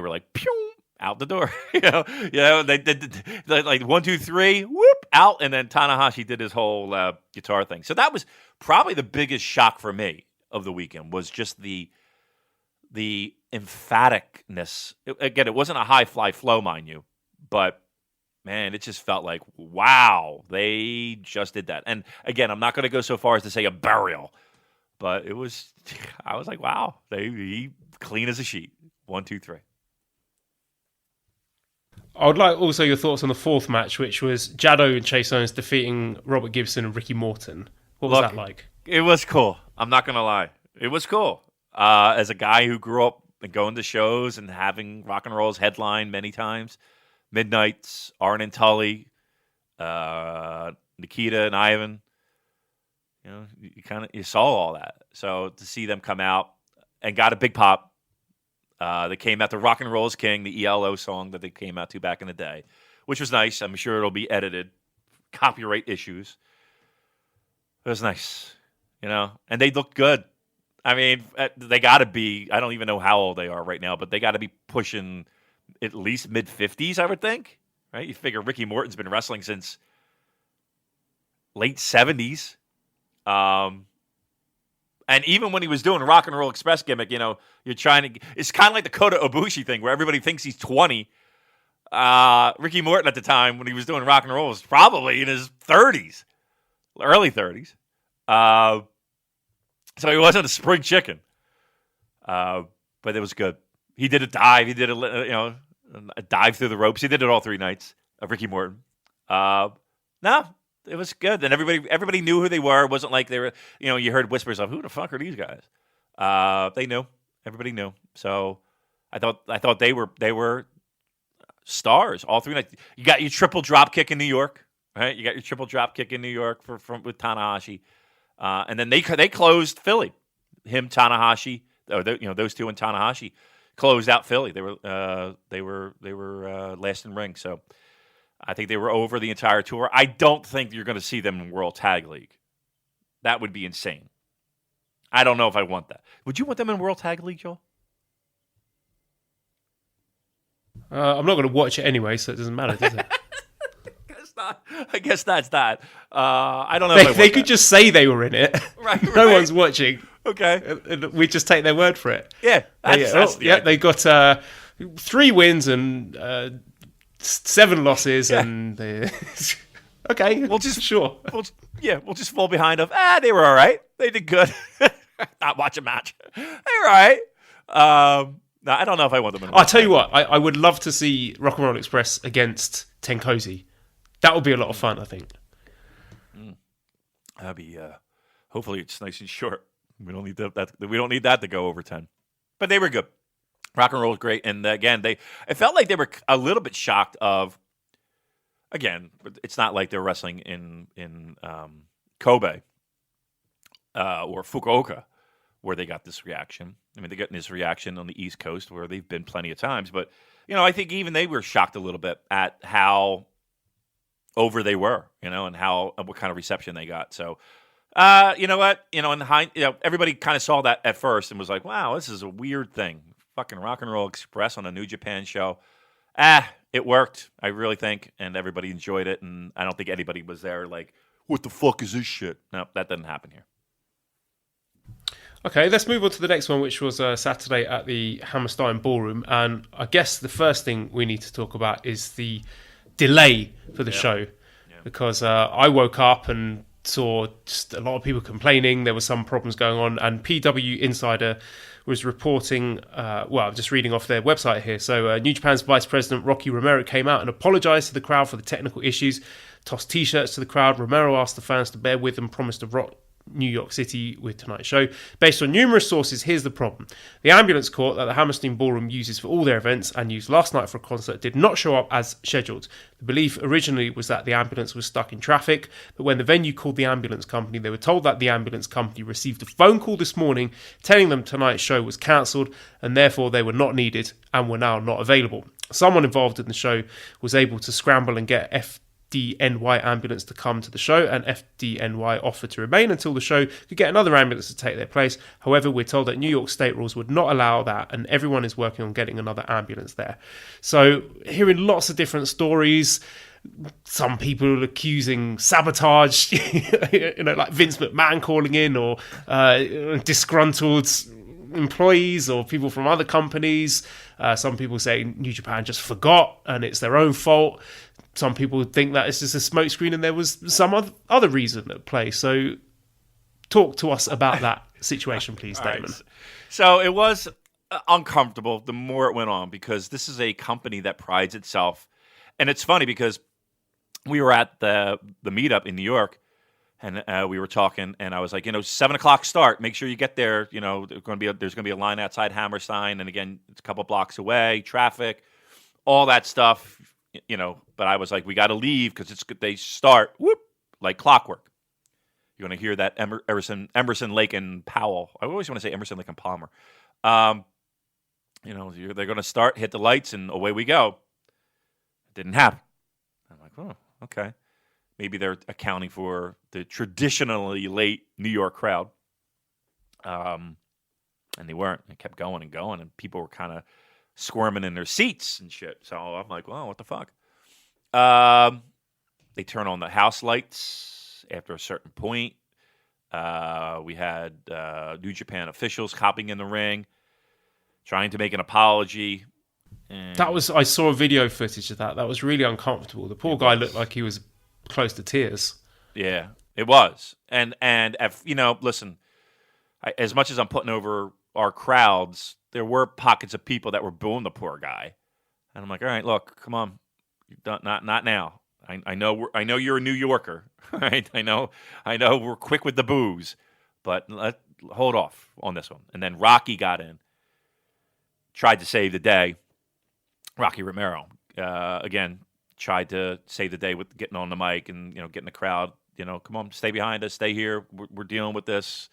like, pew, out the door. They did like 1, 2, 3, whoop, out, and then Tanahashi did his whole guitar thing. So that was probably the biggest shock for me of the weekend, was just the emphaticness. Again, it wasn't a high fly flow, mind you, but man, it just felt like, wow, they just did that. And again, I'm not going to go so far as to say a burial, but I was like, wow, he clean as a sheet. 1, 2, 3. I would like also your thoughts on the 4th match, which was Jado and Chase Owens defeating Robert Gibson and Ricky Morton. What was that like? It was cool. I'm not going to lie. It was cool. As a guy who grew up and going to shows and having Rock and Roll's headline many times, Midnights, Arn and Tully, Nikita and Ivan. You know, you saw all that. So to see them come out and got a big pop. They came out to Rock and Roll is King, the ELO song that they came out to back in the day, which was nice. I'm sure it'll be edited. Copyright issues. It was nice, you know, and they looked good. I mean, they got to be, I don't even know how old they are right now, but they got to be pushing at least mid-50s, I would think, right? You figure Ricky Morton's been wrestling since late 70s. And even when he was doing Rock and Roll Express gimmick, you know, you're trying to, it's kind of like the Kota Ibushi thing where everybody thinks he's 20. Ricky Morton at the time when he was doing Rock and Roll was probably in his 30s, early 30s. So he wasn't a spring chicken. But it was good. He did a dive. He did a dive through the ropes. He did it all 3 nights of Ricky Morton. No, it was good. And everybody knew who they were. It wasn't like they were, you know, you heard whispers of who the fuck are these guys? They knew. Everybody knew. So I thought they were stars all 3 nights. You got your triple drop kick in New York, right? You got your triple drop kick in New York with Tanahashi. And then they closed Philly. Him, Tanahashi, those two and Tanahashi closed out Philly. They were last in ring. So I think they were over the entire tour. I don't think you're going to see them in World Tag League. That would be insane. I don't know if I want that. Would you want them in World Tag League, Joel? I'm not going to watch it anyway, so it doesn't matter, does it? I guess that's that. I don't know. They could just say they were in it. Right. No one's watching. Okay. And we just take their word for it. Yeah. They got 3 wins and 7 losses, and okay. We'll just sure. We'll just fall behind of. They were all right. They did good. Not watch a match. They were all right. No, I don't know if I want them. I'll tell you what. I would love to see Rock and Roll Express against Tenkozy. That would be a lot of fun, I think. That'd be. Hopefully, it's nice and short. We don't need that. We don't need that to go over 10. But they were good. Rock and Roll was great, and again, it felt like they were a little bit shocked of. Again, it's not like they're wrestling in Kobe or Fukuoka, where they got this reaction. I mean, they got this reaction on the East Coast, where they've been plenty of times. But I think even they were shocked a little bit at how over they were, and what kind of reception they got. So, you know what? Everybody kind of saw that at first and was like, "Wow, this is a weird thing." Fucking Rock and Roll Express on a New Japan show. It worked, I really think, and everybody enjoyed it. And I don't think anybody was there like, "What the fuck is this shit?" No, that didn't happen here. Okay, let's move on to the next one, which was Saturday at the Hammerstein Ballroom. And I guess the first thing we need to talk about is the delay for the show. Because I woke up and saw just a lot of people complaining. There were some problems going on. And PW Insider was reporting, I'm just reading off their website here. So New Japan's Vice President Rocky Romero came out and apologized to the crowd for the technical issues, tossed T-shirts to the crowd. Romero asked the fans to bear with and promised to rock New York City with tonight's show. Based on numerous sources, here's the problem. The ambulance corps that the Hammerstein Ballroom uses for all their events and used last night for a concert did not show up as scheduled. The belief originally was that the ambulance was stuck in traffic, but when the venue called the ambulance company, they were told that the ambulance company received a phone call this morning telling them tonight's show was cancelled and therefore they were not needed and were now not available. Someone involved in the show was able to scramble and get FDNY ambulance to come to the show, and FDNY offered to remain until the show could get another ambulance to take their place. However, we're told that New York state rules would not allow that, and everyone is working on getting another ambulance there. So, hearing lots of different stories. Some people accusing sabotage, like Vince McMahon calling in, or disgruntled employees or people from other companies. Some people say New Japan just forgot and it's their own fault. Some people think that it's just a smokescreen and there was some other reason at play. So talk to us about that situation, please, Damon. Right. So it was uncomfortable the more it went on because this is a company that prides itself. And it's funny because we were at the meetup in New York and we were talking and I was like, 7:00 start. Make sure you get there. There's going to be a line outside Hammerstein. And again, it's a couple blocks away, traffic, all that stuff. but I was like, we got to leave because they start like clockwork. You're going to hear that Emerson, Lake, and Powell. I always want to say Emerson, Lake, and Palmer. They're going to start, hit the lights, and away we go. It didn't happen. I'm like, oh, okay. Maybe they're accounting for the traditionally late New York crowd. And they weren't. They kept going and going, and people were kind of squirming in their seats and shit. So I'm like, well, what the fuck? They turn on the house lights after a certain point. We had New Japan officials hopping in the ring, trying to make an apology. And I saw a video footage of that. That was really uncomfortable. The poor guy looked like he was close to tears. Yeah, it was. And if, listen, as much as I'm putting over our crowds, there were pockets of people that were booing the poor guy. And I'm like, all right, look, come on. Not now. I know you're a New Yorker, right? I know we're quick with the boos, but hold off on this one. And then Rocky got in, tried to save the day. Rocky Romero, again, tried to save the day with getting on the mic and getting the crowd. Come on, stay behind us, stay here. We're dealing with this.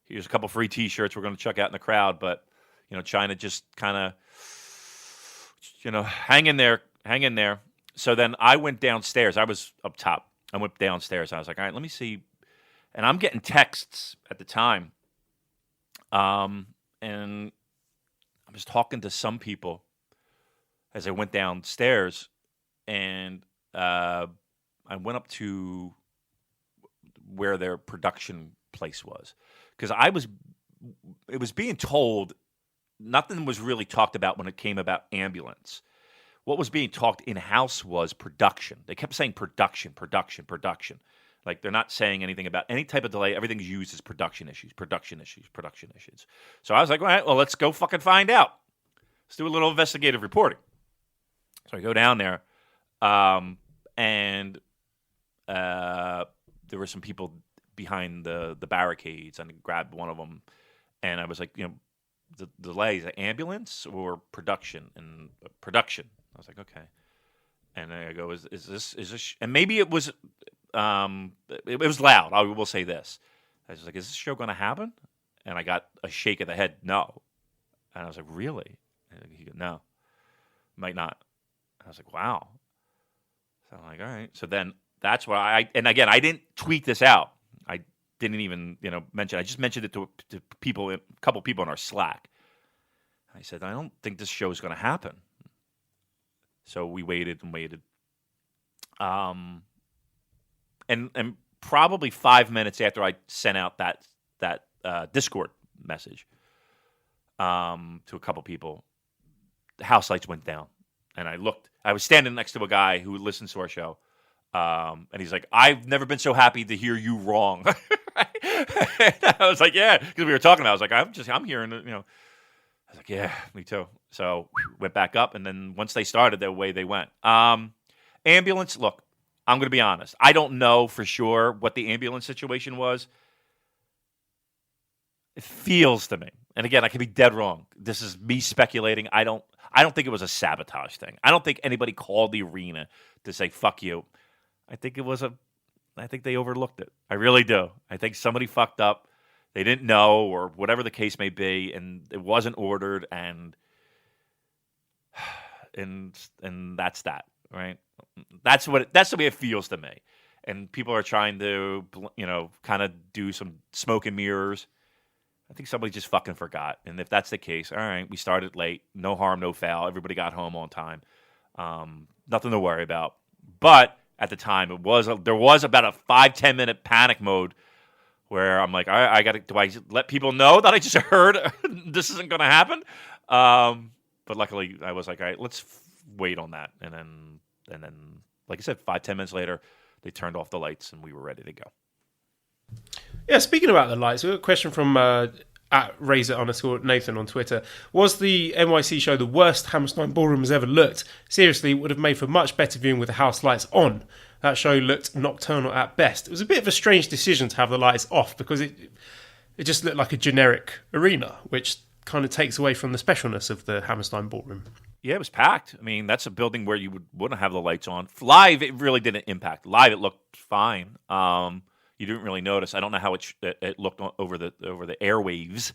Here's a couple free T-shirts we're going to check out in the crowd, but trying to just kind of hang in there. So then I went downstairs. I was up top. I went downstairs. I was like, all right, let me see. And I'm getting texts at the time. And I was talking to some people as I went downstairs. And I went up to where their production place was. Because it was being told nothing was really talked about when it came about ambulance. What was being talked in-house was production. They kept saying production. Like they're not saying anything about any type of delay. Everything's used as production issues. So I was like, all right, well, let's go fucking find out. Let's do a little investigative reporting. So I go down there, and there were some people behind the barricades, and I grabbed one of them, and I was like, the delay, is it ambulance or production? And production. I was like, okay. And then I go, is this? And maybe it was, it was loud. I will say this. I was like, is this show going to happen? And I got a shake of the head, no. And I was like, really? And he goes, no, might not. I was like, wow. So I'm like, all right. So then that's why and again, I didn't tweet this out. I didn't even, mention. I just mentioned it to people, a couple people in our Slack. I said, I don't think this show is going to happen. So we waited and waited. And probably 5 minutes after I sent out that Discord message to a couple people, the house lights went down. And I looked. I was standing next to a guy who listens to our show. And he's like, I've never been so happy to hear you wrong. I was like, yeah, because we were talking about it. I was like, I'm hearing it, I was like, yeah, me too. So went back up, and then once they started, the way they went. Ambulance, look, I'm going to be honest. I don't know for sure what the ambulance situation was. It feels to me, and again, I could be dead wrong. This is me speculating. I don't think it was a sabotage thing. I don't think anybody called the arena to say, fuck you. I think they overlooked it. I really do. I think somebody fucked up. They didn't know, or whatever the case may be, and it wasn't ordered, and that's that, right? That's the way it feels to me. And people are trying to, kind of do some smoke and mirrors. I think somebody just fucking forgot. And if that's the case, all right, we started late, no harm, no foul. Everybody got home on time. Nothing to worry about. But at the time, there was about a 5-10 minute panic mode where I'm like, do I let people know that I just heard this isn't going to happen? But luckily, I was like, all right, let's wait on that. And then, like I said, 5-10 minutes later, they turned off the lights and we were ready to go. Yeah, speaking about the lights, we got a question from at Razor_Nathan on Twitter. Was the NYC show the worst Hammerstein Ballroom has ever looked? Seriously, it would have made for much better viewing with the house lights on. That show looked nocturnal at best. It was a bit of a strange decision to have the lights off because it just looked like a generic arena, which kind of takes away from the specialness of the Hammerstein Ballroom. Yeah, it was packed. I mean, that's a building where you wouldn't have the lights on. Live, it really didn't impact. Live, it looked fine. You didn't really notice. I don't know how it looked over the airwaves.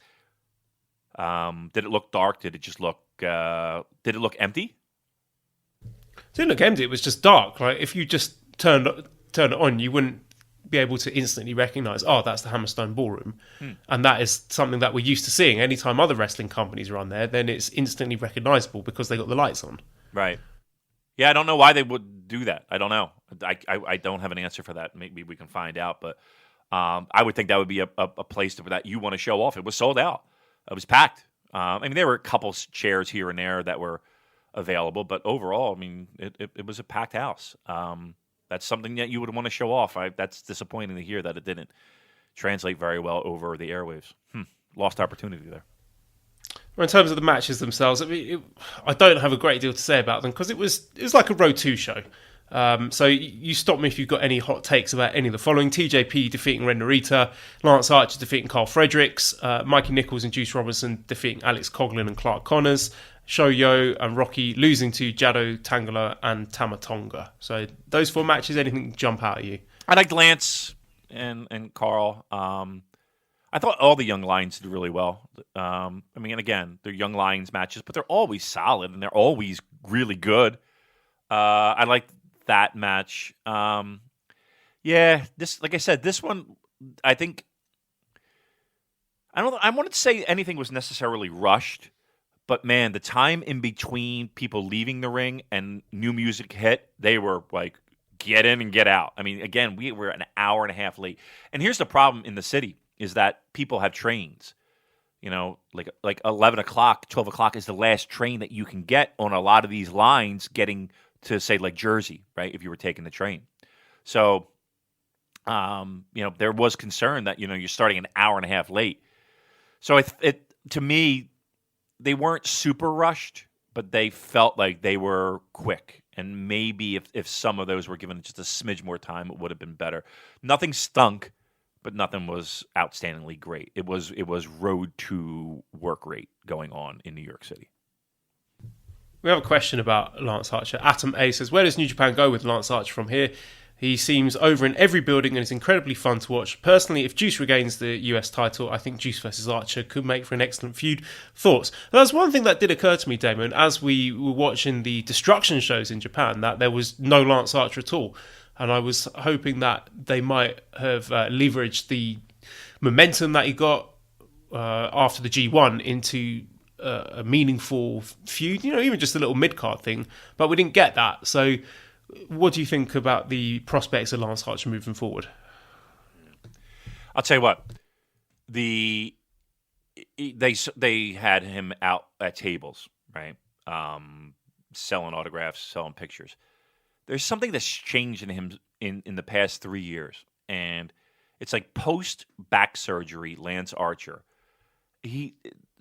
Did it look dark? Did it just look? Did it look empty? It didn't look empty. It was just dark. Like if you just turned it on, you wouldn't be able to instantly recognise, oh, that's the Hammerstein Ballroom. And that is something that we're used to seeing. Anytime other wrestling companies are on there, then it's instantly recognisable because they got the lights on. Right. Yeah, I don't know why they would do that. I don't know. I don't have an answer for that. Maybe we can find out. But I would think that would be a place that you want to show off. It was sold out. It was packed. I mean, there were a couple chairs here and there that were available. But overall, I mean, it was a packed house. That's something that you would want to show off. That's disappointing to hear that it didn't translate very well over the airwaves. Lost opportunity there. Well, in terms of the matches themselves, I mean, I don't have a great deal to say about them because it was like a Road 2 show. So you stop me if you've got any hot takes about any of the following. TJP defeating Ren Narita, Lance Archer defeating Carl Fredericks, Mikey Nichols and Juice Robinson defeating Alex Coughlin and Clark Connors, Shoyo and Rocky losing to Jado, Tangela and Tamatonga. So those 4 matches, anything jump out at you? I liked Lance and Carl. I thought all the Young Lions did really well. I mean, again, they're Young Lions matches, but they're always solid and they're always really good. I liked that match. This, like I said, this one, I think, I wanted to say anything was necessarily rushed, but man, the time in between people leaving the ring and new music hit, they were like, get in and get out. I mean, again, we were an hour and a half late. And here's the problem in the city is that people have trains. You know, like 11 o'clock, 12 o'clock is the last train that you can get on a lot of these lines getting to, say, like Jersey, right, if you were taking the train. So, there was concern that, you're starting an hour and a half late. So, to me, they weren't super rushed, but they felt like they were quick. And maybe if some of those were given just a smidge more time, it would have been better. Nothing stunk, but nothing was outstandingly great. It was road to work rate going on in New York City. We have a question about Lance Archer. Atom A says, where does New Japan go with Lance Archer from here? He seems over in every building and is incredibly fun to watch. Personally, if Juice regains the US title, I think Juice versus Archer could make for an excellent feud. Thoughts? That's one thing that did occur to me, Damon, as we were watching the Destruction shows in Japan, that there was no Lance Archer at all. And I was hoping that they might have leveraged the momentum that he got after the G1 into a meaningful feud, even just a little mid-card thing. But we didn't get that. So what do you think about the prospects of Lance Archer moving forward? I'll tell you what. They had him out at tables, right? Selling autographs, selling pictures. There's something that's changed in him in the past 3 years. And it's like post-back surgery, Lance Archer.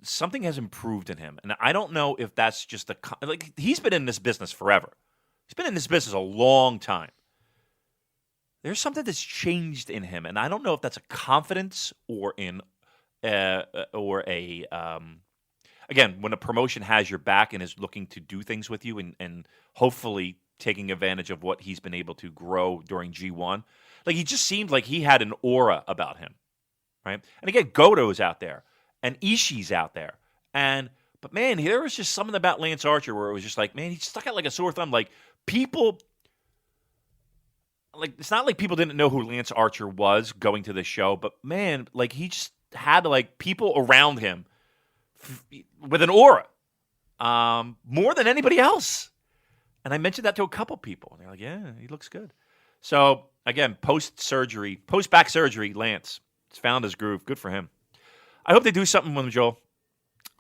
Something has improved in him. And I don't know if that's just he's been in this business forever. He's been in this business a long time. There's something that's changed in him, and I don't know if that's a confidence or again, when a promotion has your back and is looking to do things with you and hopefully taking advantage of what he's been able to grow during G1. Like, he just seemed like he had an aura about him, right? And again, Goto's out there, and Ishii's out there, but man, there was just something about Lance Archer where it was just like, man, he stuck out like a sore thumb. Like, people, like, it's not like people didn't know who Lance Archer was going to the show, but man, like, he just had like people around him with an aura, more than anybody else. And I mentioned that to a couple people, and they're like, yeah, he looks good. So again, post-back surgery, Lance has found his groove. Good for him. I hope they do something with him, Joel.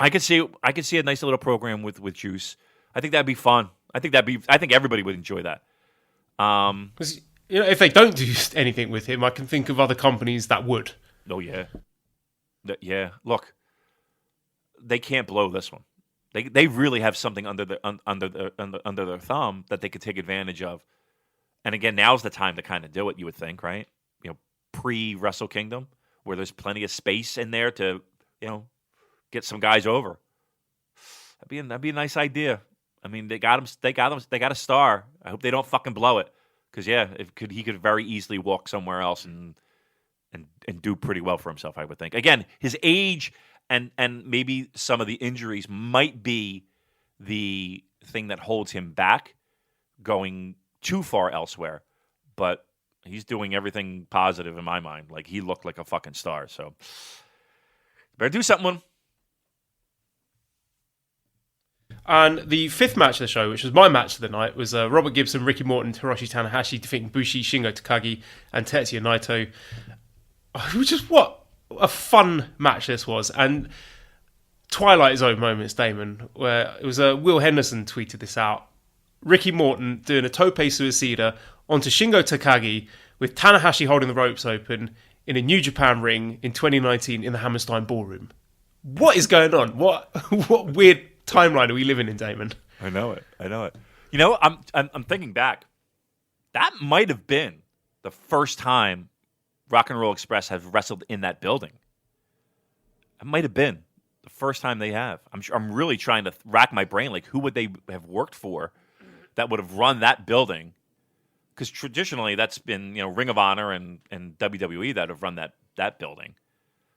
I could see a nice little program with Juice. I think that'd be fun. I think everybody would enjoy that. If they don't do anything with him, I can think of other companies that would. Oh yeah, yeah. Look, they can't blow this one. They really have something under their thumb that they could take advantage of. And again, now's the time to kind of do it. You would think, right? Pre Wrestle Kingdom, where there's plenty of space in there to get some guys over. That'd be a nice idea. I mean, they got him. They got a star. I hope they don't fucking blow it. Because he could very easily walk somewhere else and do pretty well for himself. I would think. Again, his age and maybe some of the injuries might be the thing that holds him back going too far elsewhere. But he's doing everything positive in my mind. Like, he looked like a fucking star. So better do something with him. And the fifth match of the show, which was my match of the night, was Robert Gibson, Ricky Morton, Hiroshi Tanahashi defeating Bushi, Shingo Takagi, and Tetsuya Naito. Just what a fun match this was. And Twilight Zone moments, Damon, where it was Will Henderson tweeted this out. Ricky Morton doing a tope suicida onto Shingo Takagi with Tanahashi holding the ropes open in a New Japan ring in 2019 in the Hammerstein Ballroom. What is going on? What weird timeline are we living in, Damon? I know it. You know, I'm thinking back. That might have been the first time Rock and Roll Express has wrestled in that building. It might have been the first time they have. I'm really trying to rack my brain. Like, who would they have worked for that would have run that building? Because traditionally, that's been Ring of Honor and WWE that have run that building.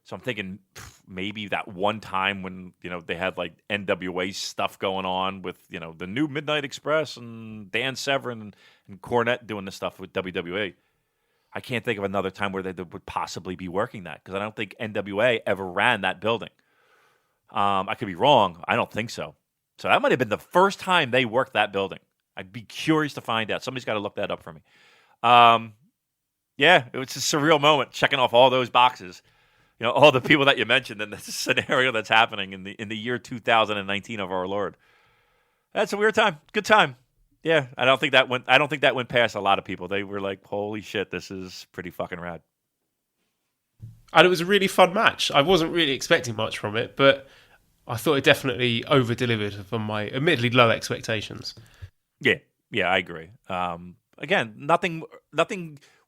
So I'm thinking maybe that one time when they had like NWA stuff going on with the new Midnight Express and Dan Severn and Cornette doing this stuff with WWE. I can't think of another time where they would possibly be working that, because I don't think NWA ever ran that building. I could be wrong. I don't think so. So that might have been the first time they worked that building. I'd be curious to find out. Somebody's got to look that up for me. Yeah, it was a surreal moment, checking off all those boxes. All the people that you mentioned in this scenario that's happening in the year 2019 of our Lord. That's a weird time. Good time. Yeah, I don't think that went past a lot of people. They were like, "Holy shit, this is pretty fucking rad." And it was a really fun match. I wasn't really expecting much from it, but I thought it definitely over-delivered from my admittedly low expectations. Yeah, I agree. Again, nothing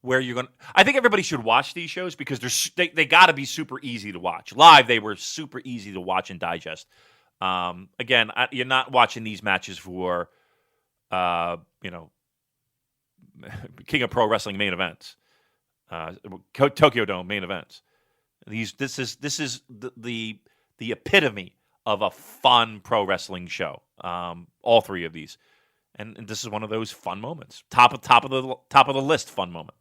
where you're going to... I think everybody should watch these shows because they got to be super easy to watch. Live, they were super easy to watch and digest. Again, you're not watching these matches for, King of Pro Wrestling main events, Tokyo Dome main events. This is the epitome of a fun pro wrestling show. All three of these. And this is one of those fun moments. Top of the list fun moment.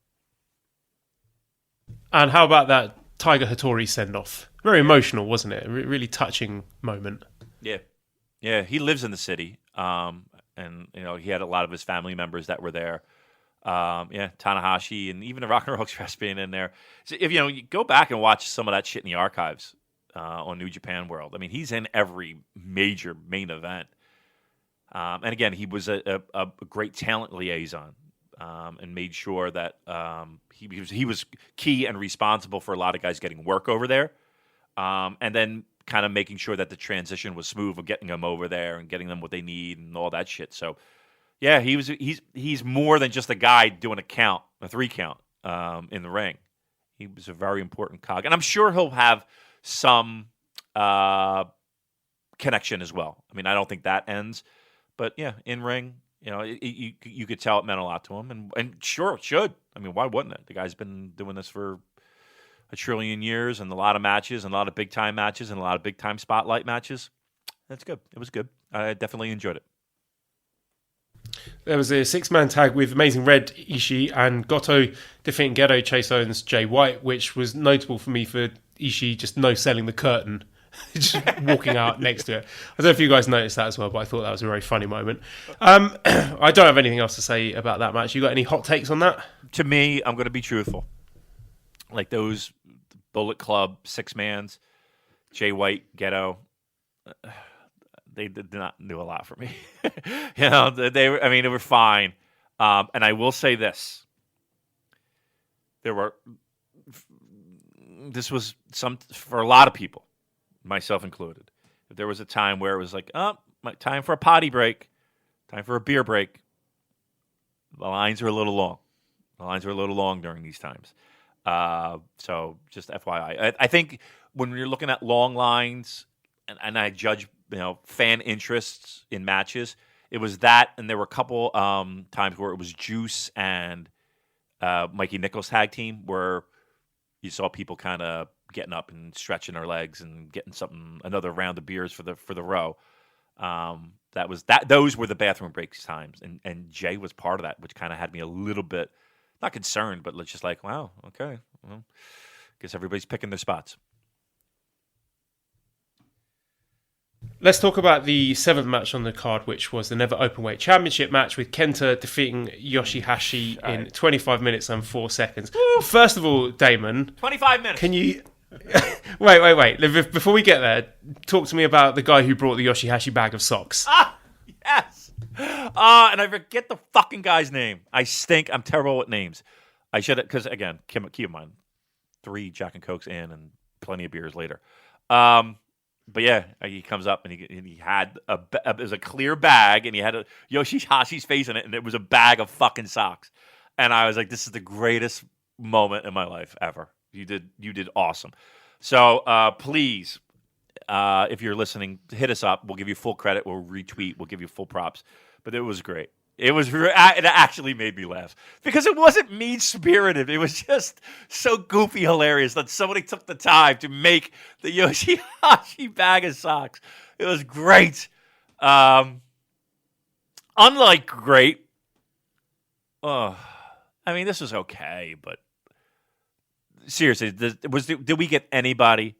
And how about that Tiger Hitori send-off? Very emotional, wasn't it? A really touching moment. Yeah. He lives in the city, and he had a lot of his family members that were there. Tanahashi and even the Rock and Roll Express being in there. So if you go back and watch some of that shit in the archives on New Japan World, I mean, he's in every major main event. And again, he was a great talent liaison. And made sure that he was key and responsible for a lot of guys getting work over there, and then kind of making sure that the transition was smooth of getting them over there and getting them what they need and all that shit. So, yeah, he's more than just a guy doing a 3 count in the ring. He was a very important cog, and I'm sure he'll have some connection as well. I mean, I don't think that ends, but yeah, in ring. You could tell it meant a lot to him, and sure it should. I mean, why wouldn't it? The guy's been doing this for a trillion years, and a lot of matches, and a lot of big time matches, and a lot of big time spotlight matches. That's good. It was good. I definitely enjoyed it. There was a 6-man tag with Amazing Red, Ishii, and Goto defeating Gedo, Chase Owens, Jay White, which was notable for me for Ishii just no-selling the curtain. Just walking out next to it. I don't know if you guys noticed that as well, but I thought that was a very funny moment. I don't have anything else to say about that match. You got any hot takes on that? To me, I'm going to be truthful. Like those Bullet Club 6-mans, Jay White, Gedo, they did not do a lot for me. They were fine. And I will say this. This was for a lot of people, myself included. If there was a time where it was like, time for a potty break, time for a beer break, the lines are a little long. The lines are a little long during these times. So just FYI. I think when you're looking at long lines, and I judge fan interests in matches, It was that, and there were a couple times where it was Juice and Mikey Nichols tag team where you saw people kind of getting up and stretching their legs and getting another round of beers for the row. Those were the bathroom breaks times, and Jay was part of that, which kind of had me a little bit not concerned, but just like, wow, okay, well, guess everybody's picking their spots. Let's talk about the 7th match on the card, which was the Never Openweight Championship match with Kenta defeating Yoshihashi in 25 minutes and 4 seconds. Woo! First of all, Damon, 25 minutes. Can you wait? Before we get there, talk to me about the guy who brought the Yoshihashi bag of socks. Yes. And I forget the fucking guy's name. I stink. I'm terrible with names. I should have, because again, keep in mind, 3 Jack and Cokes in and plenty of beers later. But yeah, he comes up and he had it was a clear bag and he had Yoshihashi's face in it, and it was a bag of fucking socks. And I was like, this is the greatest moment in my life ever. You did awesome. So please, if you're listening, hit us up. We'll give you full credit. We'll retweet. We'll give you full props. But it was great. It actually made me laugh because it wasn't mean-spirited. It was just so goofy hilarious that somebody took the time to make the Yoshihashi bag of socks. It was great. Unlike great. I mean, this was okay, but seriously, did we get anybody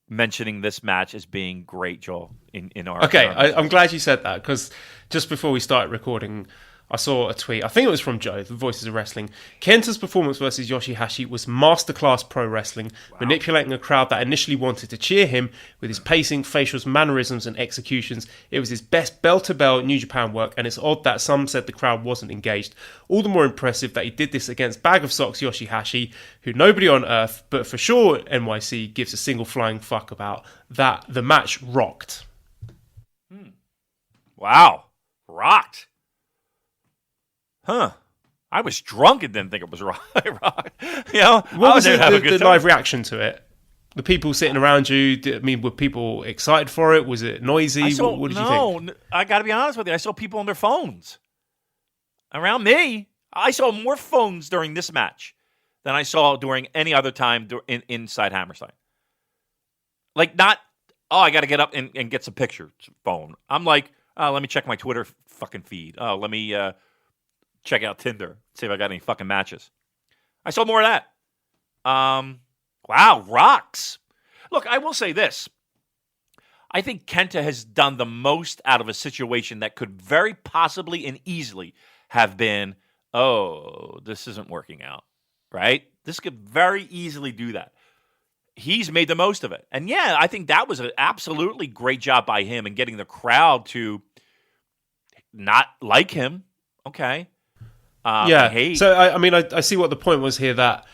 mentioning this match as being great, Joel, in our... Okay, I'm glad you said that, because just before we started recording, I saw a tweet, I think it was from Joe, the Voices of Wrestling. Kenta's performance versus Yoshihashi was masterclass pro wrestling, manipulating a crowd that initially wanted to cheer him with his pacing, facials, mannerisms, and executions. It was his best bell-to-bell New Japan work, and it's odd that some said the crowd wasn't engaged. All the more impressive that he did this against Bag of Socks Yoshihashi, who nobody on earth, but for sure NYC, gives a single flying fuck about. That the match rocked. Wow. Rocked. Huh. I was drunk and didn't think it was rocked. You know, what was the live reaction to it? The people sitting around you, were people excited for it? Was it noisy? What did you think? No, I got to be honest with you. I saw people on their phones. Around me, I saw more phones during this match than I saw during any other time inside Hammerstein. Like, not, I got to get up and get some pictures phone. I'm like, let me check my Twitter fucking feed. Let me check out Tinder, see if I got any fucking matches. I saw more of that. Wow, rocks. Look, I will say this. I think Kenta has done the most out of a situation that could very possibly and easily have been, this isn't working out, right? This could very easily do that. He's made the most of it. And yeah, I think that was an absolutely great job by him in getting the crowd to not like him. Okay. So I see what the point was here, that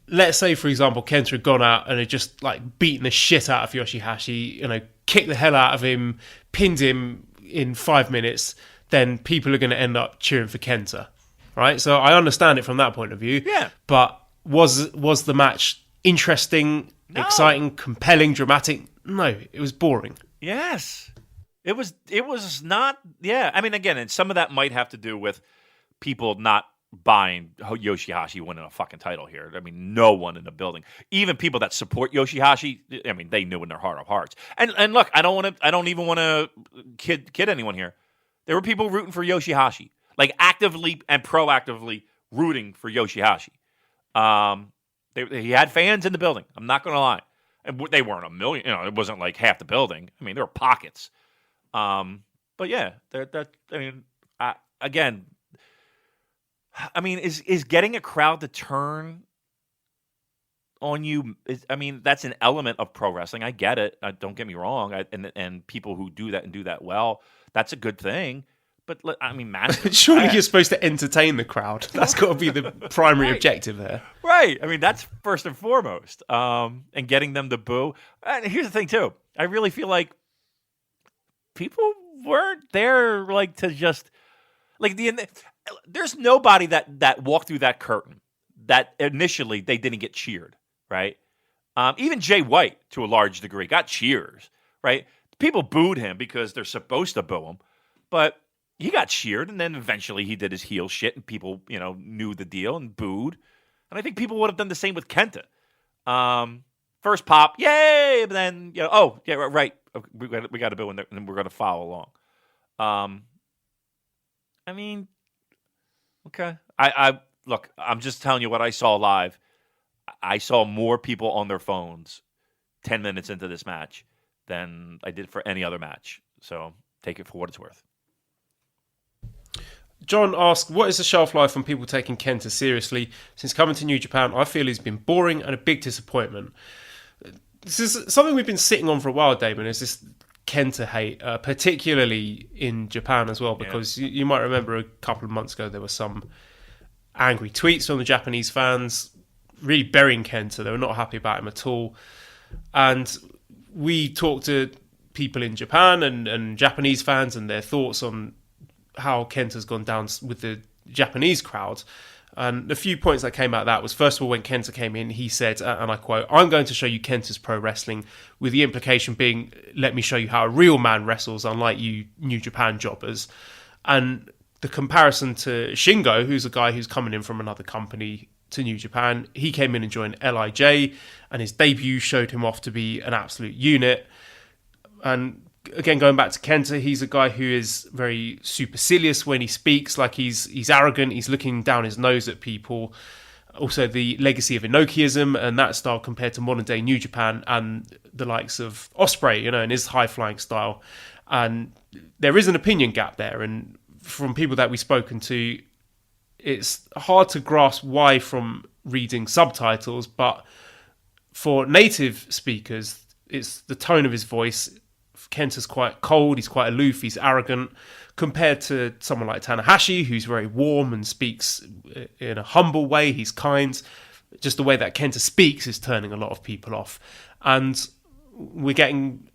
let's say, for example, Kenta had gone out and had just like beaten the shit out of Yoshihashi, kicked the hell out of him, pinned him in 5 minutes, then people are going to end up cheering for Kenta, right? So I understand it from that point of view. Yeah. But was the match interesting, exciting, compelling, dramatic? No, it was boring. Yes. It was not, yeah. I mean, again, and some of that might have to do with people not buying Yoshihashi winning a fucking title here. I mean, no one in the building, even people that support Yoshihashi, I mean, they knew in their heart of hearts. And look, I don't even want to kid anyone here. There were people rooting for Yoshihashi, like actively and proactively rooting for Yoshihashi. He had fans in the building. I'm not going to lie. And they weren't a million. It wasn't like half the building. I mean, there were pockets. But yeah, again, I mean, is getting a crowd to turn on you? That's an element of pro wrestling. I get it. Don't get me wrong. And people who do that and do that well, that's a good thing. But surely you're supposed to entertain the crowd. That's got to be the primary objective there, right? I mean, that's first and foremost. And getting them to boo. And here's the thing too. I really feel like people weren't there like to just like there's nobody that walked through that curtain that initially they didn't get cheered, right? Even Jay White, to a large degree, got cheers, right? People booed him because they're supposed to boo him, but he got cheered, and then eventually he did his heel shit, and people, knew the deal and booed. And I think people would have done the same with Kenta. First pop, yay! But then, oh, yeah, right. We got to boo, and then we're going to follow along. I mean, okay. Look, I'm just telling you what I saw live. I saw more people on their phones 10 minutes into this match than I did for any other match. So take it for what it's worth. John asked, what is the shelf life on people taking Kenta seriously? Since coming to New Japan, I feel he's been boring and a big disappointment. This is something we've been sitting on for a while, Damon, is this Kenta hate, particularly in Japan as well, because you might remember a couple of months ago there were some angry tweets from the Japanese fans really burying Kenta. They were not happy about him at all. And we talked to people in Japan and Japanese fans and their thoughts on how Kenta's gone down with the Japanese crowd. And a few points that came out of that was, first of all, when Kenta came in, he said, and I quote, "I'm going to show you Kenta's pro wrestling," with the implication being, let me show you how a real man wrestles, unlike you New Japan jobbers. And the comparison to Shingo, who's a guy who's coming in from another company to New Japan, he came in and joined LIJ, and his debut showed him off to be an absolute unit. And again, going back to Kenta, he's a guy who is very supercilious when he speaks, like he's arrogant, he's looking down his nose at people. Also, the legacy of Inokiism and that style compared to modern day New Japan and the likes of Ospreay, and his high-flying style. And there is an opinion gap there, and from people that we've spoken to, it's hard to grasp why from reading subtitles, but for native speakers, it's the tone of his voice. Kenta's quite cold, he's quite aloof, he's arrogant, compared to someone like Tanahashi, who's very warm and speaks in a humble way, he's kind. Just the way that Kenta speaks is turning a lot of people off. And we're getting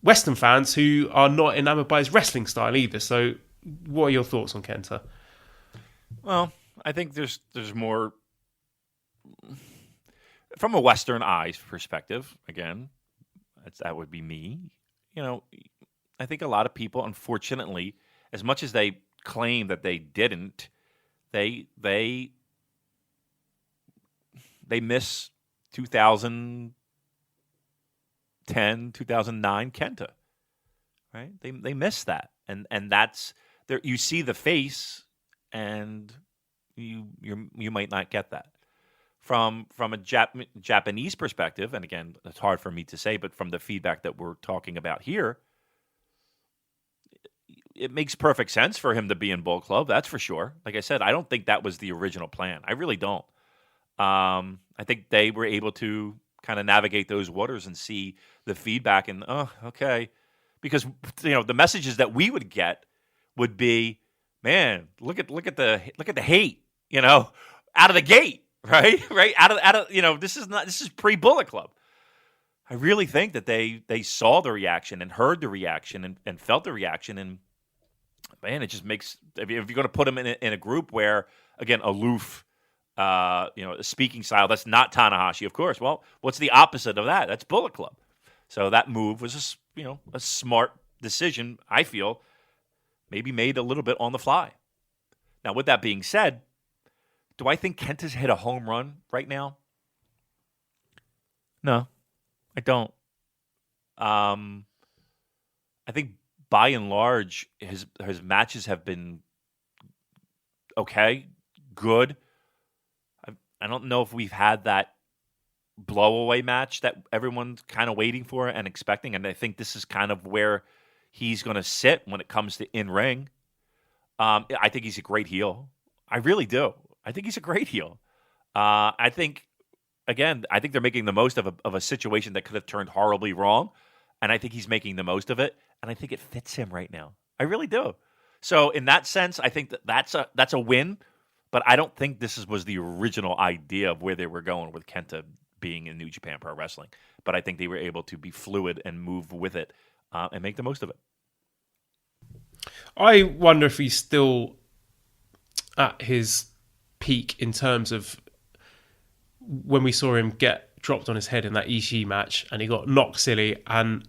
Western fans who are not enamored by his wrestling style either. So what are your thoughts on Kenta? Well, I think there's more from a Western eyes perspective. Again, that would be me. I think a lot of people, unfortunately, as much as they claim that they didn't, they miss 2010, 2009 Kenta, right? They miss that, and that's there. You see the face, and you might not get that from a Japanese perspective. And again, it's hard for me to say, but from the feedback that we're talking about here, it makes perfect sense for him to be in Bullet Club. That's for sure. Like I said, I don't think that was the original plan. I really don't. I think they were able to kind of navigate those waters and see the feedback and, okay. Because, the messages that we would get would be, man, look at the hate, out of the gate, right? Out of this is pre-Bullet Club. I really think that they saw the reaction and heard the reaction and felt the reaction, and man, it just makes, if you're going to put them in a group where, again, aloof, a speaking style, that's not Tanahashi, of course. Well, what's the opposite of that? That's Bullet Club. So that move was a smart decision, I feel, maybe made a little bit on the fly. Now, with that being said, do I think Kenta's hit a home run right now? No, I don't. I think by and large, his matches have been okay, good. I don't know if we've had that blow-away match that everyone's kind of waiting for and expecting, and I think this is kind of where he's going to sit when it comes to in-ring. I think he's a great heel. I really do. I think he's a great heel. I think they're making the most of a situation that could have turned horribly wrong, and I think he's making the most of it, and I think it fits him right now. I really do. So in that sense, I think that's a win, but I don't think this was the original idea of where they were going with Kenta being in New Japan Pro Wrestling. But I think they were able to be fluid and move with it and make the most of it. I wonder if he's still at his peak in terms of when we saw him get dropped on his head in that Ishii match and he got knocked silly, and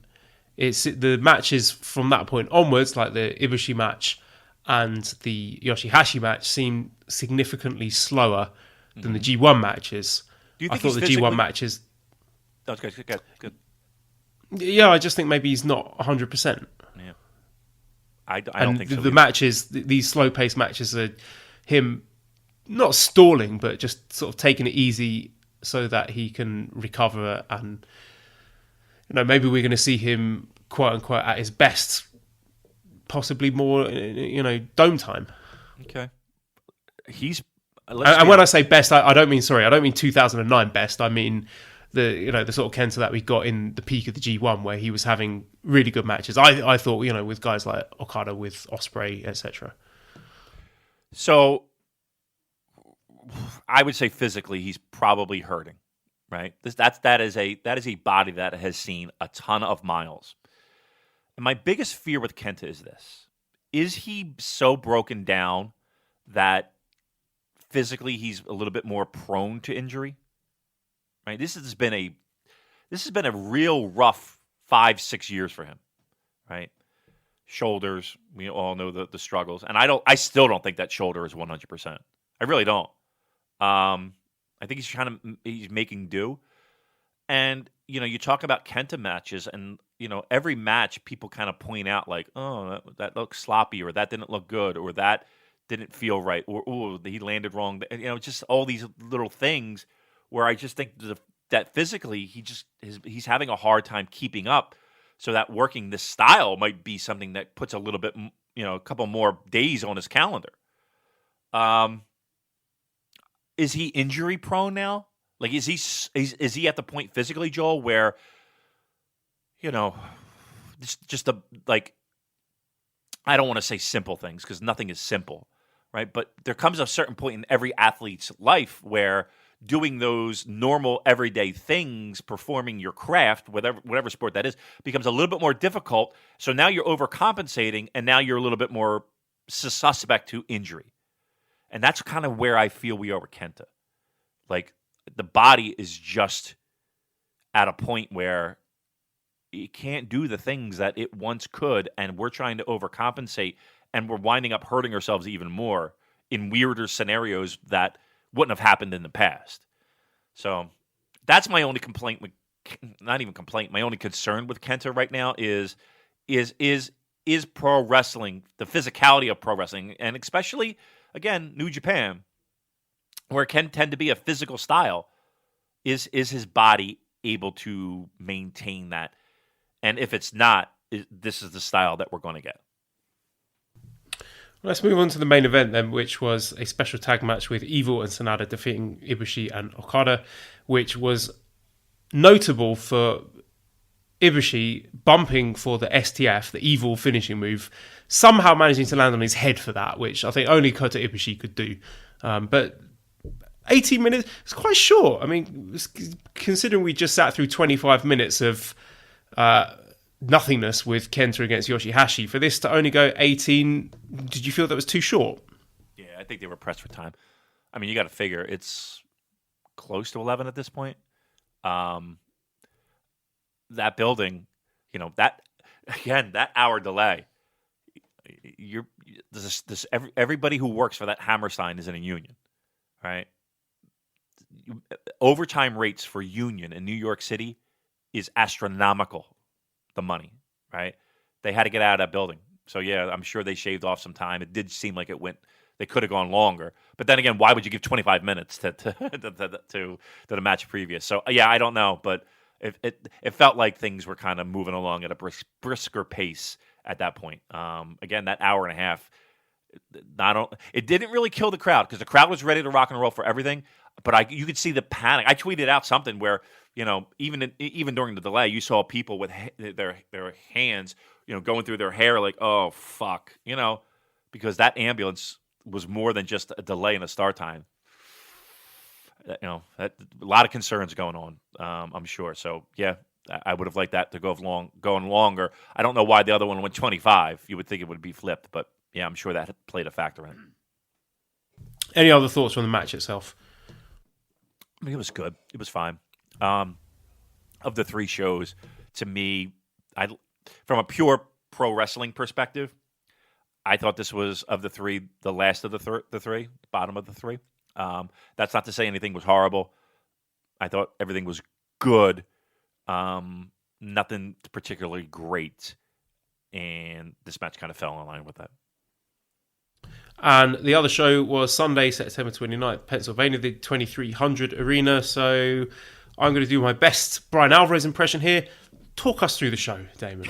it's the matches from that point onwards, like the Ibushi match and the Yoshihashi match seemed significantly slower than the G1 matches. Do you I think thought the he's G1 matches... Okay, good. Yeah, I just think maybe he's not 100%. Yeah. I don't think so. The matches, these slow-paced matches are him not stalling, but just sort of taking it easy so that he can recover, and maybe we're going to see him quote unquote at his best, possibly more dome time. Okay, he's and when I say best, I don't mean 2009 best. I mean the sort of Kenta that we got in the peak of the G1, where he was having really good matches. I thought with guys like Okada, with Ospreay, etc. So I would say physically he's probably hurting, right? That is a body that has seen a ton of miles. And my biggest fear with Kenta is this: is he so broken down that physically he's a little bit more prone to injury? Right? This has been a real rough 5-6 years for him, right? Shoulders, we all know the struggles, and I still don't think that shoulder is 100%. I really don't. I think he's making do. And you talk about Kenta matches, and every match people kind of point out like, oh, that looks sloppy, or that didn't look good, or that didn't feel right, or oh, he landed wrong. Just all these little things where I just think that physically he's having a hard time keeping up. So that working this style might be something that puts a little bit, a couple more days on his calendar. Is he injury prone now? Like, is he at the point physically, Joel, where, just I don't want to say simple things because nothing is simple, right? But there comes a certain point in every athlete's life where doing those normal everyday things, performing your craft, whatever sport that is, becomes a little bit more difficult. So now you're overcompensating, and now you're a little bit more suspect to injury. And that's kind of where I feel we are with Kenta. Like, the body is just at a point where it can't do the things that it once could, and we're trying to overcompensate, and we're winding up hurting ourselves even more in weirder scenarios that wouldn't have happened in the past. So that's my only complaint with, not even complaint, my only concern with Kenta right now is pro wrestling, the physicality of pro wrestling, and especially, again, New Japan, where it can tend to be a physical style, is his body able to maintain that? And if it's not, this is the style that we're going to get. Let's move on to the main event then, which was a special tag match with Evil and Sanada defeating Ibushi and Okada, which was notable for Ibushi bumping for the STF, the Evil finishing move, somehow managing to land on his head for that, which I think only Kota Ibushi could do. But 18 minutes, it's quite short. I mean, considering we just sat through 25 minutes of nothingness with Kenta against Yoshihashi, for this to only go 18, did you feel that was too short? Yeah, I think they were pressed for time. I mean, you got to figure it's close to 11 at this point. That building, that hour delay. Everybody who works for that Hammerstein is in a union, right? Overtime rates for union in New York City is astronomical. The money, right? They had to get out of that building. So yeah, I'm sure they shaved off some time. It did seem like they could have gone longer. But then again, why would you give 25 minutes to the match previous? So yeah, I don't know, but it felt like things were kind of moving along at a brisker pace at that point. Again, that hour and a half, it didn't really kill the crowd because the crowd was ready to rock and roll for everything. But you could see the panic. I tweeted out something where, even during the delay, you saw people with their hands, going through their hair like, oh, fuck, because that ambulance was more than just a delay in a start time. A lot of concerns going on, I'm sure. So, yeah, I would have liked that to going longer. I don't know why the other one went 25. You would think it would be flipped, but, yeah, I'm sure that played a factor in it. Any other thoughts on the match itself? I mean, it was good. It was fine. Of the three shows, to me, from a pure pro wrestling perspective, I thought this was, of the three, the last of the three, bottom of the three. That's not to say anything was horrible. I thought everything was good. Nothing particularly great. And this match kind of fell in line with that. And the other show was Sunday, September 29th, Pennsylvania, the 2300 Arena. So I'm going to do my best Brian Alvarez impression here. Talk us through the show, Damon.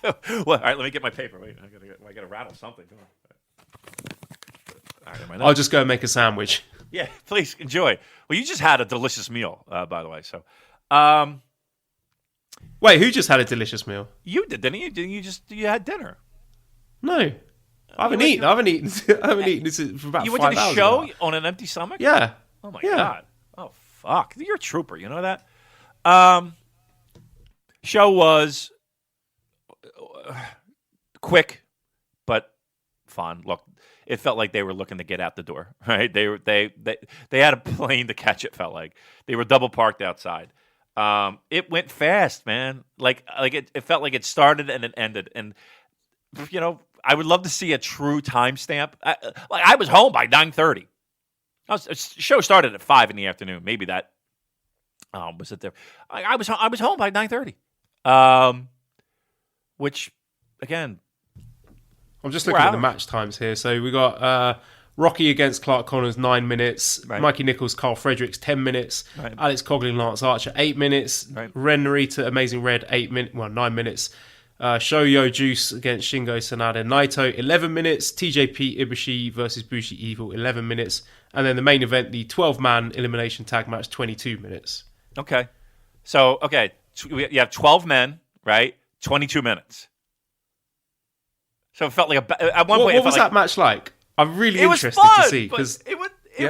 Well, all right, let me get my paper. Wait, I got to rattle something. All right, I'll just go and make a sandwich. Yeah, please enjoy. Well, you just had a delicious meal, by the way. So, wait, who just had a delicious meal? you did, didn't you? You had dinner. No, I haven't eaten. I haven't eaten this for about 5 hours. You went to the show now. On an empty stomach? Yeah. Oh my Yeah. God. Oh fuck. You're a trooper. You know that. Show was quick, but fun. Look, it felt like they were looking to get out the door. Right? They had a plane to catch. It felt like they were double parked outside. It went fast, man. Like it felt like it started and it ended. And you know, I would love to see a true timestamp. I was home by 9:30. The show started at 5 in the afternoon. Maybe that was it there. I was home by 9:30. Which again, I'm just looking at the match times here. So we got Rocky against Clark Connors, 9 minutes. Right. Mikey Nichols, Carl Fredericks, 10 minutes. Right. Alex Coughlin, Lance Archer, 8 minutes. Right. Ren Narita, Amazing Red, 9 minutes. Shoyo Juice against Shingo Sanada Naito, 11 minutes. TJP Ibushi versus Bushi Evil, 11 minutes. And then the main event, the 12-man elimination tag match, 22 minutes. Okay. So, you have 12 men, right? 22 minutes. So it felt like at one point. What was that match like? I'm really interested to see because it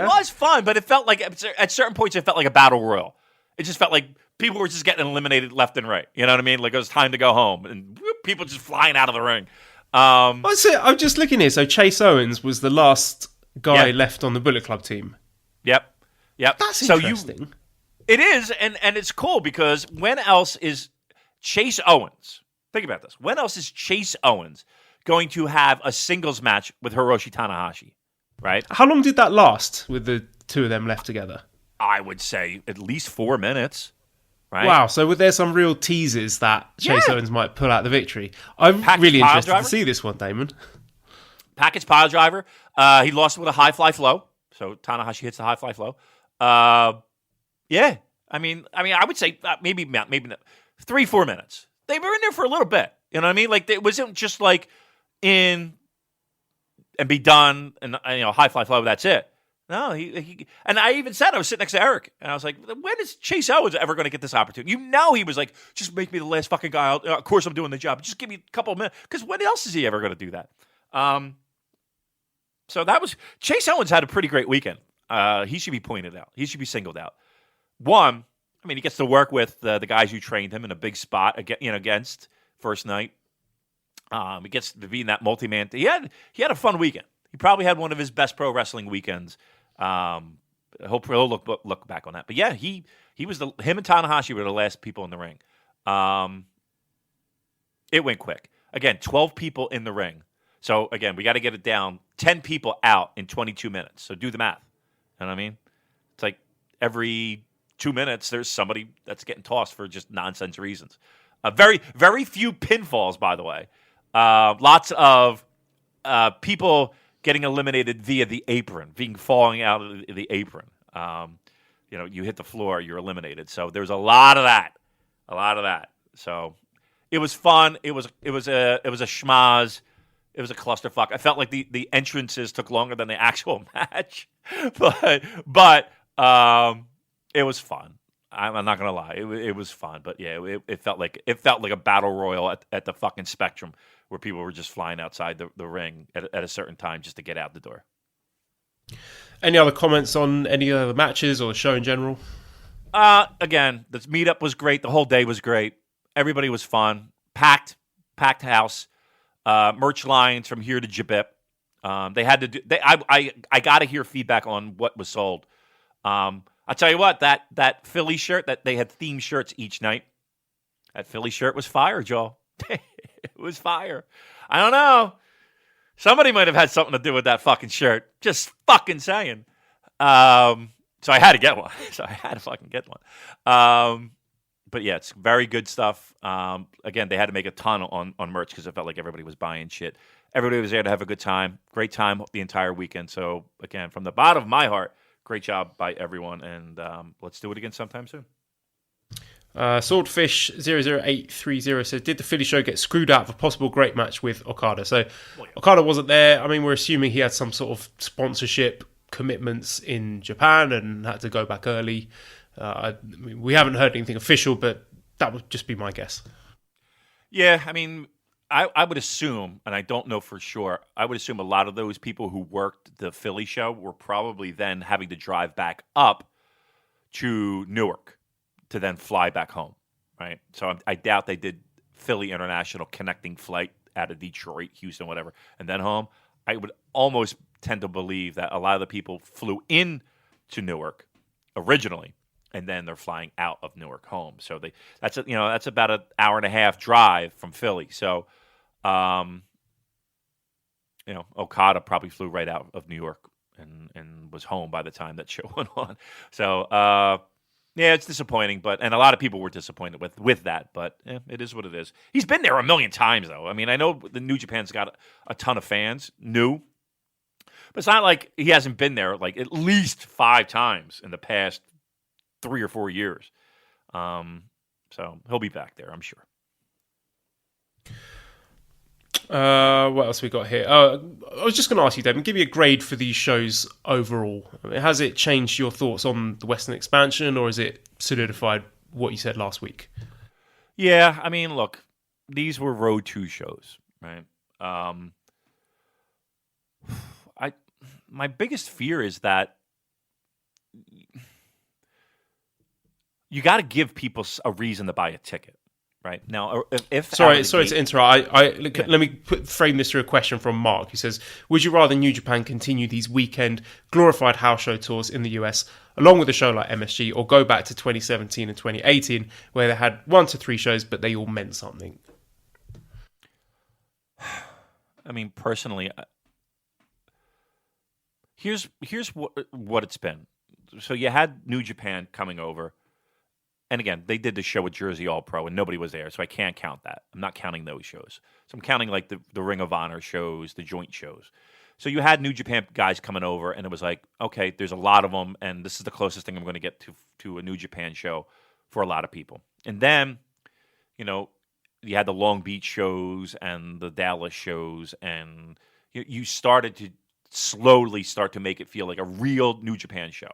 was fun, but it felt like at certain points it felt like a battle royal. It just felt like people were just getting eliminated left and right. You know what I mean? Like it was time to go home, and people just flying out of the ring. That's it. I'm just looking here. So Chase Owens was the last guy left on the Bullet Club team. Yep. That's interesting. It is, and it's cool because when else is Chase Owens? Think about this. When else is Chase Owens going to have a singles match with Hiroshi Tanahashi? Right? How long did that last with the two of them left together? I would say at least 4 minutes. Right? Wow, so there some real teasers that Chase Owens might pull out the victory. I'm really interested to see this one, Damon. Package pile driver. He lost with a high fly flow. So Tanahashi hits the high fly flow. Yeah. I mean, I would say maybe 3-4 minutes. They were in there for a little bit. You know what I mean? Like it wasn't just like in and be done and high fly flow. That's it. No, he and I even said I was sitting next to Eric and I was like, when is Chase Owens ever going to get this opportunity? He was like, just make me the last fucking guy. Of course I'm doing the job. Just give me a couple of minutes because when else is he ever going to do that? So that was Chase Owens had a pretty great weekend. He should be pointed out. He should be singled out. One, I mean, he gets to work with the guys who trained him in a big spot against first night. He gets to be in that multi-man. He had a fun weekend. He probably had one of his best pro wrestling weekends. Hopefully he'll look back on that. But yeah, he was him and Tanahashi were the last people in the ring. It went quick. Again, 12 people in the ring. So again, we got to get it down. 10 people out in 22 minutes. So do the math. You know what I mean? It's like every 2 minutes, there's somebody that's getting tossed for just nonsense reasons. Very, very few pinfalls, by the way. Lots of people getting eliminated via the apron, falling out of the apron. You hit the floor, you're eliminated. So there's a lot of that. So it was fun. It was a schmaz. It was a clusterfuck. I felt like the entrances took longer than the actual match, but it was fun. I'm not gonna lie, it was fun. But yeah, it felt like a battle royal at the fucking Spectrum, where people were just flying outside the ring at a certain time just to get out the door. Any other comments on any other matches or the show in general? Again, the meetup was great. The whole day was great. Everybody was fun. Packed house. Merch lines from here to Jabip. They had to do. I got to hear feedback on what was sold. I'll tell you what, that Philly shirt, that they had themed shirts each night. That Philly shirt was fire, Joel. It was fire. I don't know. Somebody might have had something to do with that fucking shirt. Just fucking saying. So I had to get one. So I had to fucking get one. But yeah, it's very good stuff. Again, they had to make a ton on merch because it felt like everybody was buying shit. Everybody was there to have a good time. Great time the entire weekend. So again, from the bottom of my heart, great job by everyone. And let's do it again sometime soon. Swordfish00830 says, did the Philly show get screwed out of a possible great match with Okada? So Okada wasn't there. I mean, we're assuming he had some sort of sponsorship commitments in Japan and had to go back early. I mean, we haven't heard anything official, but that would just be my guess. Yeah, I mean, I would assume, and I don't know for sure, I would assume a lot of those people who worked the Philly show were probably then having to drive back up to Newark to then fly back home, right? So I doubt they did Philly International connecting flight out of Detroit, Houston, whatever, and then home. I would almost tend to believe that a lot of the people flew in to Newark originally, and then they're flying out of Newark home. So that's about an hour and a half drive from Philly. So, Okada probably flew right out of New York and was home by the time that show went on. So, yeah, it's disappointing, and a lot of people were disappointed with that, but it is what it is. He's been there a million times, though. I mean, I know the New Japan's got a ton of fans, but it's not like he hasn't been there like at least 5 times in the past 3 or 4 years. So he'll be back there, I'm sure. What else we got here? I was just going to ask you, Damon, give you a grade for these shows overall. I mean, has it changed your thoughts on the Western expansion, or is it solidified what you said last week? Yeah, I mean, look, these were Road 2 shows, right? My biggest fear is that you got to give people a reason to buy a ticket. Right now, sorry to interrupt. Let me frame this through a question from Mark. He says, "Would you rather New Japan continue these weekend glorified house show tours in the US, along with a show like MSG, or go back to 2017 and 2018, where they had 1 to 3 shows, but they all meant something?" I mean, personally, here's what it's been. So you had New Japan coming over. And again, they did the show with Jersey All Pro, and nobody was there, so I can't count that. I'm not counting those shows. So I'm counting like the Ring of Honor shows, the joint shows. So you had New Japan guys coming over, and it was like, okay, there's a lot of them, and this is the closest thing I'm going to get to a New Japan show for a lot of people. And then, you had the Long Beach shows and the Dallas shows, and you started to slowly start to make it feel like a real New Japan show.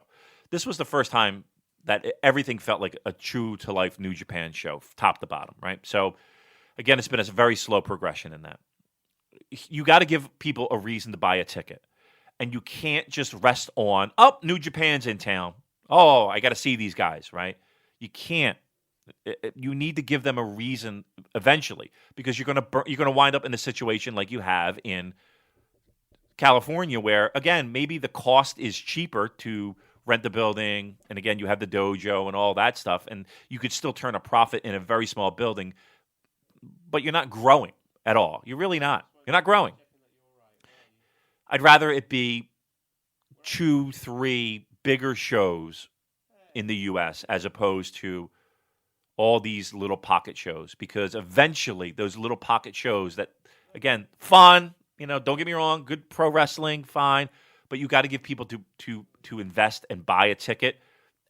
This was the first time that everything felt like a true-to-life New Japan show, top to bottom, right? So, again, it's been a very slow progression in that. You got to give people a reason to buy a ticket. And you can't just rest on, New Japan's in town. Oh, I got to see these guys, right? You can't. You need to give them a reason eventually, because you're going to wind up in a situation like you have in California where, again, maybe the cost is cheaper to rent the building, and again, you have the dojo and all that stuff, and you could still turn a profit in a very small building, but you're not growing at all. You're really not. You're not growing. I'd rather it be 2, 3 bigger shows in the U.S. as opposed to all these little pocket shows, because eventually those little pocket shows that, again, fun, don't get me wrong, good pro wrestling, fine, but you got to give people to invest and buy a ticket,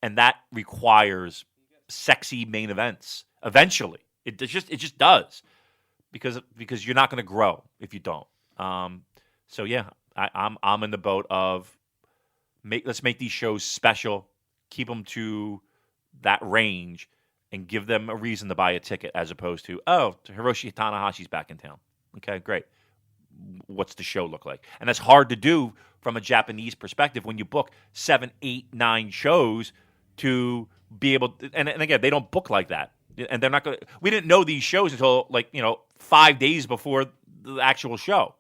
and that requires sexy main events. Eventually, it just does, because you're not going to grow if you don't. So yeah, I'm in the boat of let's make these shows special, keep them to that range, and give them a reason to buy a ticket, as opposed to Hiroshi Tanahashi's back in town. Okay, great. What's the show look like? And that's hard to do from a Japanese perspective when you book 7, 8, 9 shows to be able to, and again, they don't book like that. And they're not going to, we didn't know these shows until 5 days before the actual show.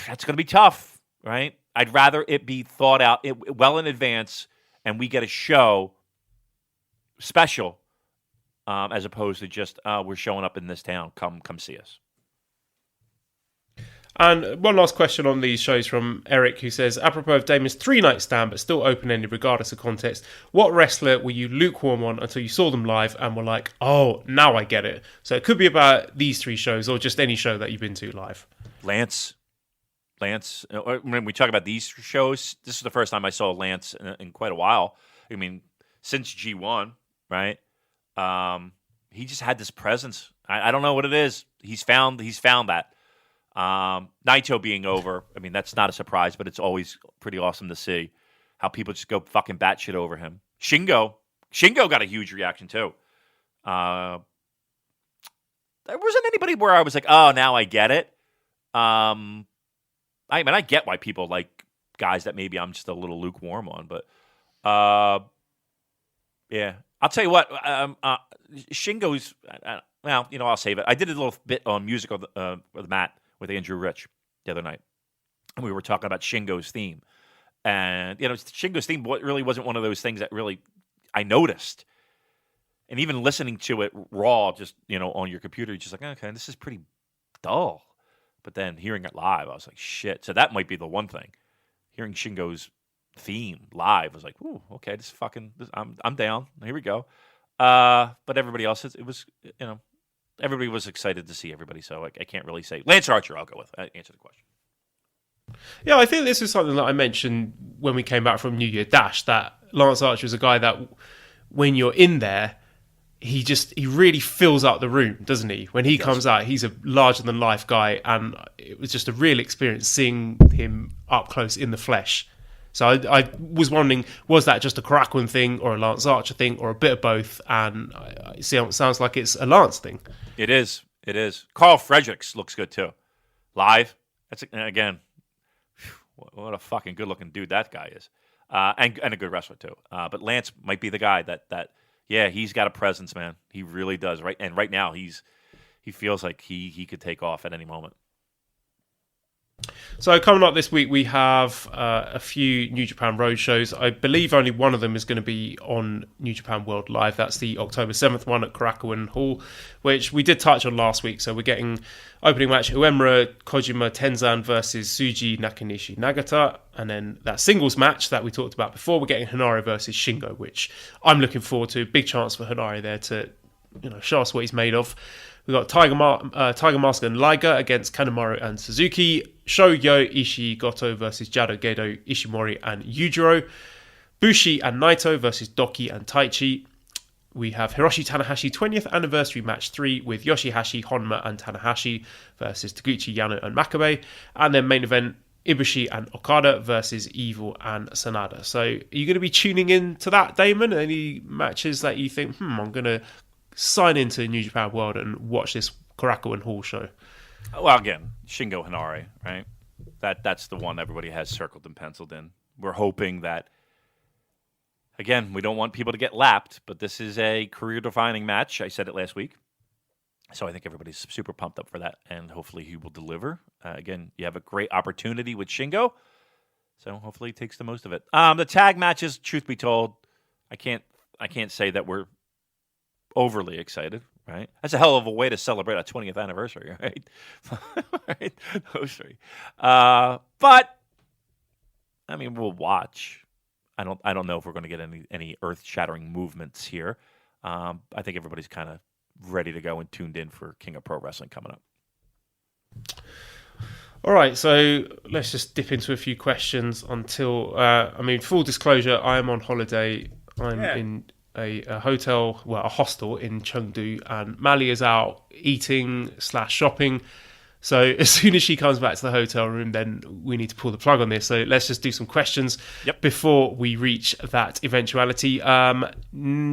That's going to be tough, right? I'd rather it be thought out well in advance, and we get a show special, as opposed to just, we're showing up in this town, come see us. And one last question on these shows from Eric, who says, apropos of Damon's 3-night stand, but still open-ended regardless of context, what wrestler were you lukewarm on until you saw them live and were like, oh, now I get it? So it could be about these 3 shows or just any show that you've been to live. Lance, when we talk about these shows, this is the first time I saw Lance in quite a while. I mean, since G1, right? He just had this presence. I don't know what it is. He's found that. Naito being over, I mean, that's not a surprise, but it's always pretty awesome to see how people just go fucking batshit over him. Shingo got a huge reaction too. There wasn't anybody where I was like, oh, now I get it. I mean, I get why people like guys that maybe I'm just a little lukewarm on, but yeah. I'll tell you what, Shingo's, well, I'll save it. I did a little bit on music on the mat with Andrew Rich the other night, and we were talking about Shingo's theme. And, Shingo's theme really wasn't one of those things that really I noticed. And even listening to it raw, just, on your computer, you're just like, okay, this is pretty dull. But then hearing it live, I was like, shit. So that might be the one thing. Hearing Shingo's theme live was like, ooh, okay, I'm down. Here we go. But everybody else, it was, everybody was excited to see everybody. So I can't really say Lance Archer. I'll go with. Answer the question. Yeah, I think this is something that I mentioned when we came back from New Year Dash, that Lance Archer is a guy that when you're in there, he really fills up the room, doesn't he? When he comes out, he's a larger than life guy, and it was just a real experience seeing him up close in the flesh. So I was wondering, was that just a Korakuen thing or a Lance Archer thing or a bit of both? And it sounds like it's a Lance thing. It is. Carl Fredericks looks good too. Live. Again, what a fucking good-looking dude that guy is. And a good wrestler too. But Lance might be the guy that he's got a presence, man. He really does. Right, and right now he feels like he could take off at any moment. So coming up this week, we have a few New Japan Road shows. I believe only one of them is going to be on New Japan World Live. That's the October 7th one at Korakuen Hall, which we did touch on last week. So we're getting opening match Uemura Kojima Tenzan versus Tsuji Nakanishi Nagata. And then that singles match that we talked about before, we're getting Hinari versus Shingo, which I'm looking forward to. Big chance for Hinari there to show us what he's made of. We've got Tiger Mask and Liger against Kanemaru and Suzuki. Shoyo Ishii Goto versus Jado Gedo, Ishimori and Yujiro. Bushi and Naito versus Doki and Taichi. We have Hiroshi Tanahashi 20th anniversary match 3 with Yoshihashi, Honma and Tanahashi versus Taguchi, Yano and Makabe. And then main event Ibushi and Okada versus Evil and Sanada. So are you going to be tuning in to that, Damon? Any matches that you think, I'm going to sign into New Japan World and watch this Korakuen Hall show? Well, again, Shingo Hinari, right? That's the one everybody has circled and penciled in. We're hoping that, again, we don't want people to get lapped, but this is a career-defining match. I said it last week. So I think everybody's super pumped up for that, and hopefully he will deliver. Again, you have a great opportunity with Shingo, so hopefully he takes the most of it. The tag matches, truth be told, I can't say that we're overly excited, right? That's a hell of a way to celebrate our 20th anniversary, right? Right? Those three. But I mean, we'll watch. I don't know if we're going to get any earth-shattering movements here. I think everybody's kind of ready to go and tuned in for King of Pro Wrestling coming up. All right, so let's just dip into a few questions until, full disclosure, I am on holiday. I'm in a hotel, a hostel in Chengdu, and Mali is out eating / shopping. So as soon as she comes back to the hotel room, then we need to pull the plug on this. So let's just do some questions before we reach that eventuality.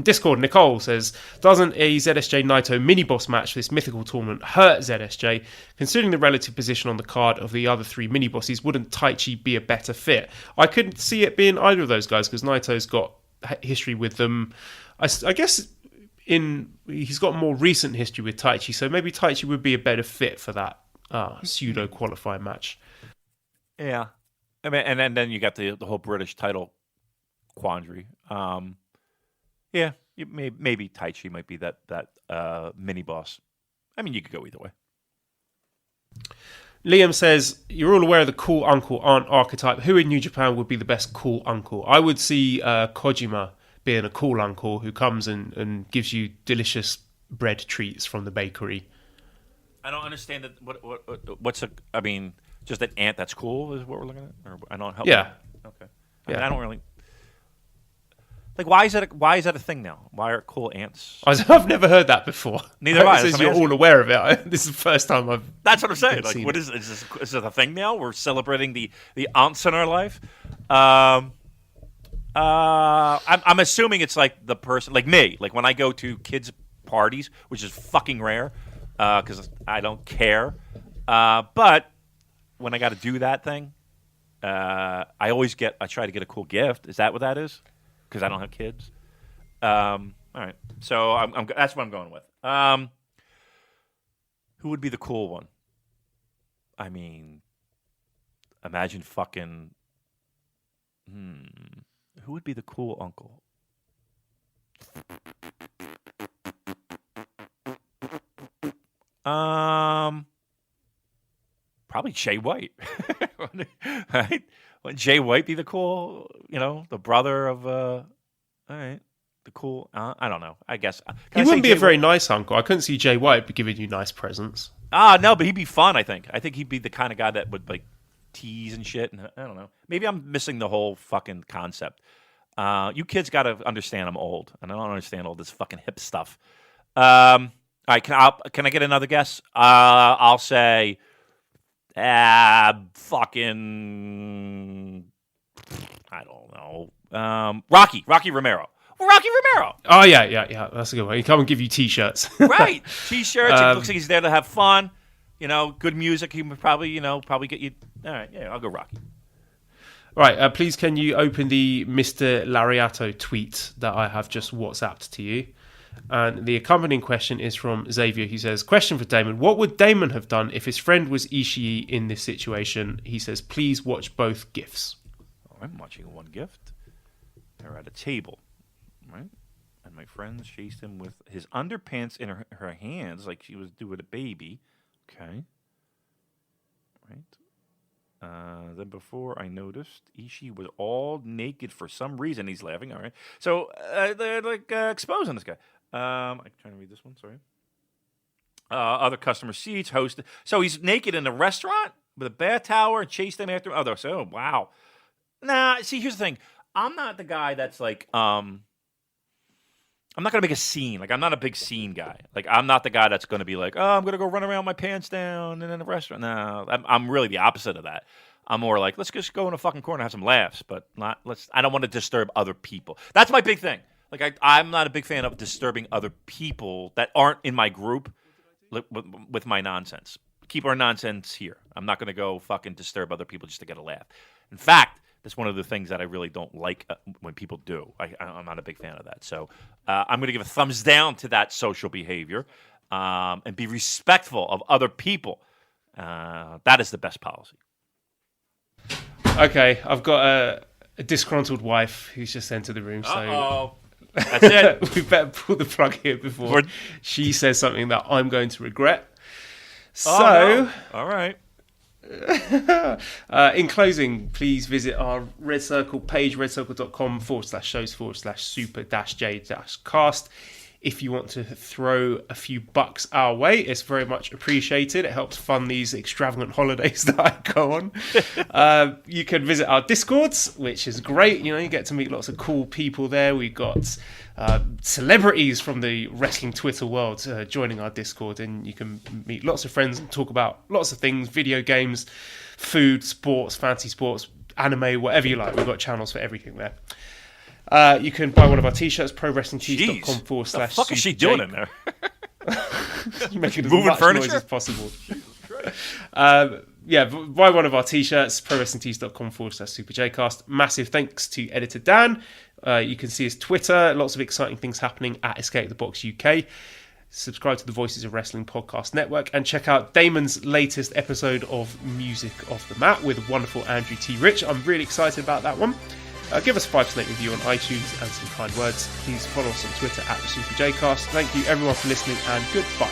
Discord, Nicole says, doesn't a ZSJ Naito mini-boss match for this mythical tournament hurt ZSJ? Considering the relative position on the card of the other 3 mini-bosses, wouldn't Taichi be a better fit? I couldn't see it being either of those guys because Naito's got history with them. I guess he's got more recent history with Taichi, so maybe Taichi would be a better fit for that pseudo qualifying match. Yeah, I mean, and then you got the whole British title quandary. Maybe Taichi might be that mini boss. I mean, you could go either way. Liam says, you're all aware of the cool uncle aunt archetype. Who in New Japan would be the best cool uncle? I would see Kojima being a cool uncle who comes and gives you delicious bread treats from the bakery. I don't understand that. What's a? I mean, just an aunt that's cool is what we're looking at. Or I don't help. Yeah. Okay. I mean, I don't really. Like, why is that a thing now? Why are cool ants? I've never heard that before. Neither have I. Since you're all aware of it. This is the first time I've. That's what I'm saying. Like, what is this? Is this a thing now? We're celebrating the aunts in our life. I'm assuming it's like the person, like me. Like when I go to kids' parties, which is fucking rare, because I don't care. But when I got to do that thing, I try to get a cool gift. Is that what that is? Because I don't have kids. All right, so that's what I'm going with. Who would be the cool one? I mean, imagine fucking. Who would be the cool uncle? Probably Jay White. Right? Wouldn't Jay White be the cool, the brother of, all right, the cool, I don't know, I guess. He wouldn't be a very nice uncle. I couldn't see Jay White giving you nice presents. No, but he'd be fun, I think. I think he'd be the kind of guy that would, like, tease and shit, and I don't know. Maybe I'm missing the whole fucking concept. You kids got to understand I'm old, and I don't understand all this fucking hip stuff. All right, can I get another guess? I'll say... fucking, I don't know. Rocky Romero. Rocky Romero. Oh yeah. That's a good one. He come and give you T-shirts. Right, T-shirts. It looks like he's there to have fun. Good music. He would probably get you. All right, yeah, I'll go Rocky. Right, please can you open the Mr. Lariato tweet that I have just WhatsApped to you? And the accompanying question is from Xavier. He says, question for Damon. What would Damon have done if his friend was Ishii in this situation? He says, please watch both GIFs. Oh, I'm watching one gift. They're at a table, right? And my friend chased him with his underpants in her hands like she was doing a baby. Okay. Right. Then before I noticed, Ishii was all naked for some reason. He's laughing. All right. So they're like exposing this guy. I'm trying to read this one. Sorry. Other customer seats hosted. So he's naked in a restaurant with a bath tower and chased them after. Oh, wow. Nah. See, here's the thing. I'm not the guy that's like. I'm not gonna make a scene. Like I'm not a big scene guy. Like I'm not the guy that's gonna be like, oh, I'm gonna go run around with my pants down and in a restaurant. No, I'm really the opposite of that. I'm more like, let's just go in a fucking corner and have some laughs, but not. I don't want to disturb other people. That's my big thing. Like I'm not a big fan of disturbing other people that aren't in my group with my nonsense. Keep our nonsense here. I'm not gonna go fucking disturb other people just to get a laugh. In fact, that's one of the things that I really don't like when people do. I'm not a big fan of that. So I'm going to give a thumbs down to that social behavior and be respectful of other people. That is the best policy. Okay, I've got a disgruntled wife who's just entered the room. So that's it. We better pull the plug here before she says something that I'm going to regret. No. All right. In closing, please visit our Red Circle page, redcircle.com/shows/super-j-cast. If you want to throw a few bucks our way, it's very much appreciated. It helps fund these extravagant holidays that I go on. You can visit our Discords, which is great. You get to meet lots of cool people there. We've got celebrities from the wrestling Twitter world joining our Discord, and you can meet lots of friends and talk about lots of things: video games, food, sports, fancy sports, anime, whatever you like. We've got channels for everything there. You can buy one of our t-shirts, prowrestlingtees.com/. What the fuck is she doing in there? Making as moving much furniture noise as possible. Buy one of our t-shirts, prowrestlingtees.com/superjcast. Massive thanks to editor Dan. You can see his Twitter, lots of exciting things happening at Escape the Box UK. Subscribe to the Voices of Wrestling podcast network and check out Damon's latest episode of Music Off the Mat with wonderful Andrew T. Rich. I'm really excited about that one. Give us a 5-snake review on iTunes and some kind words. Please follow us on Twitter @TheSuperJcast. Thank you everyone for listening and goodbye.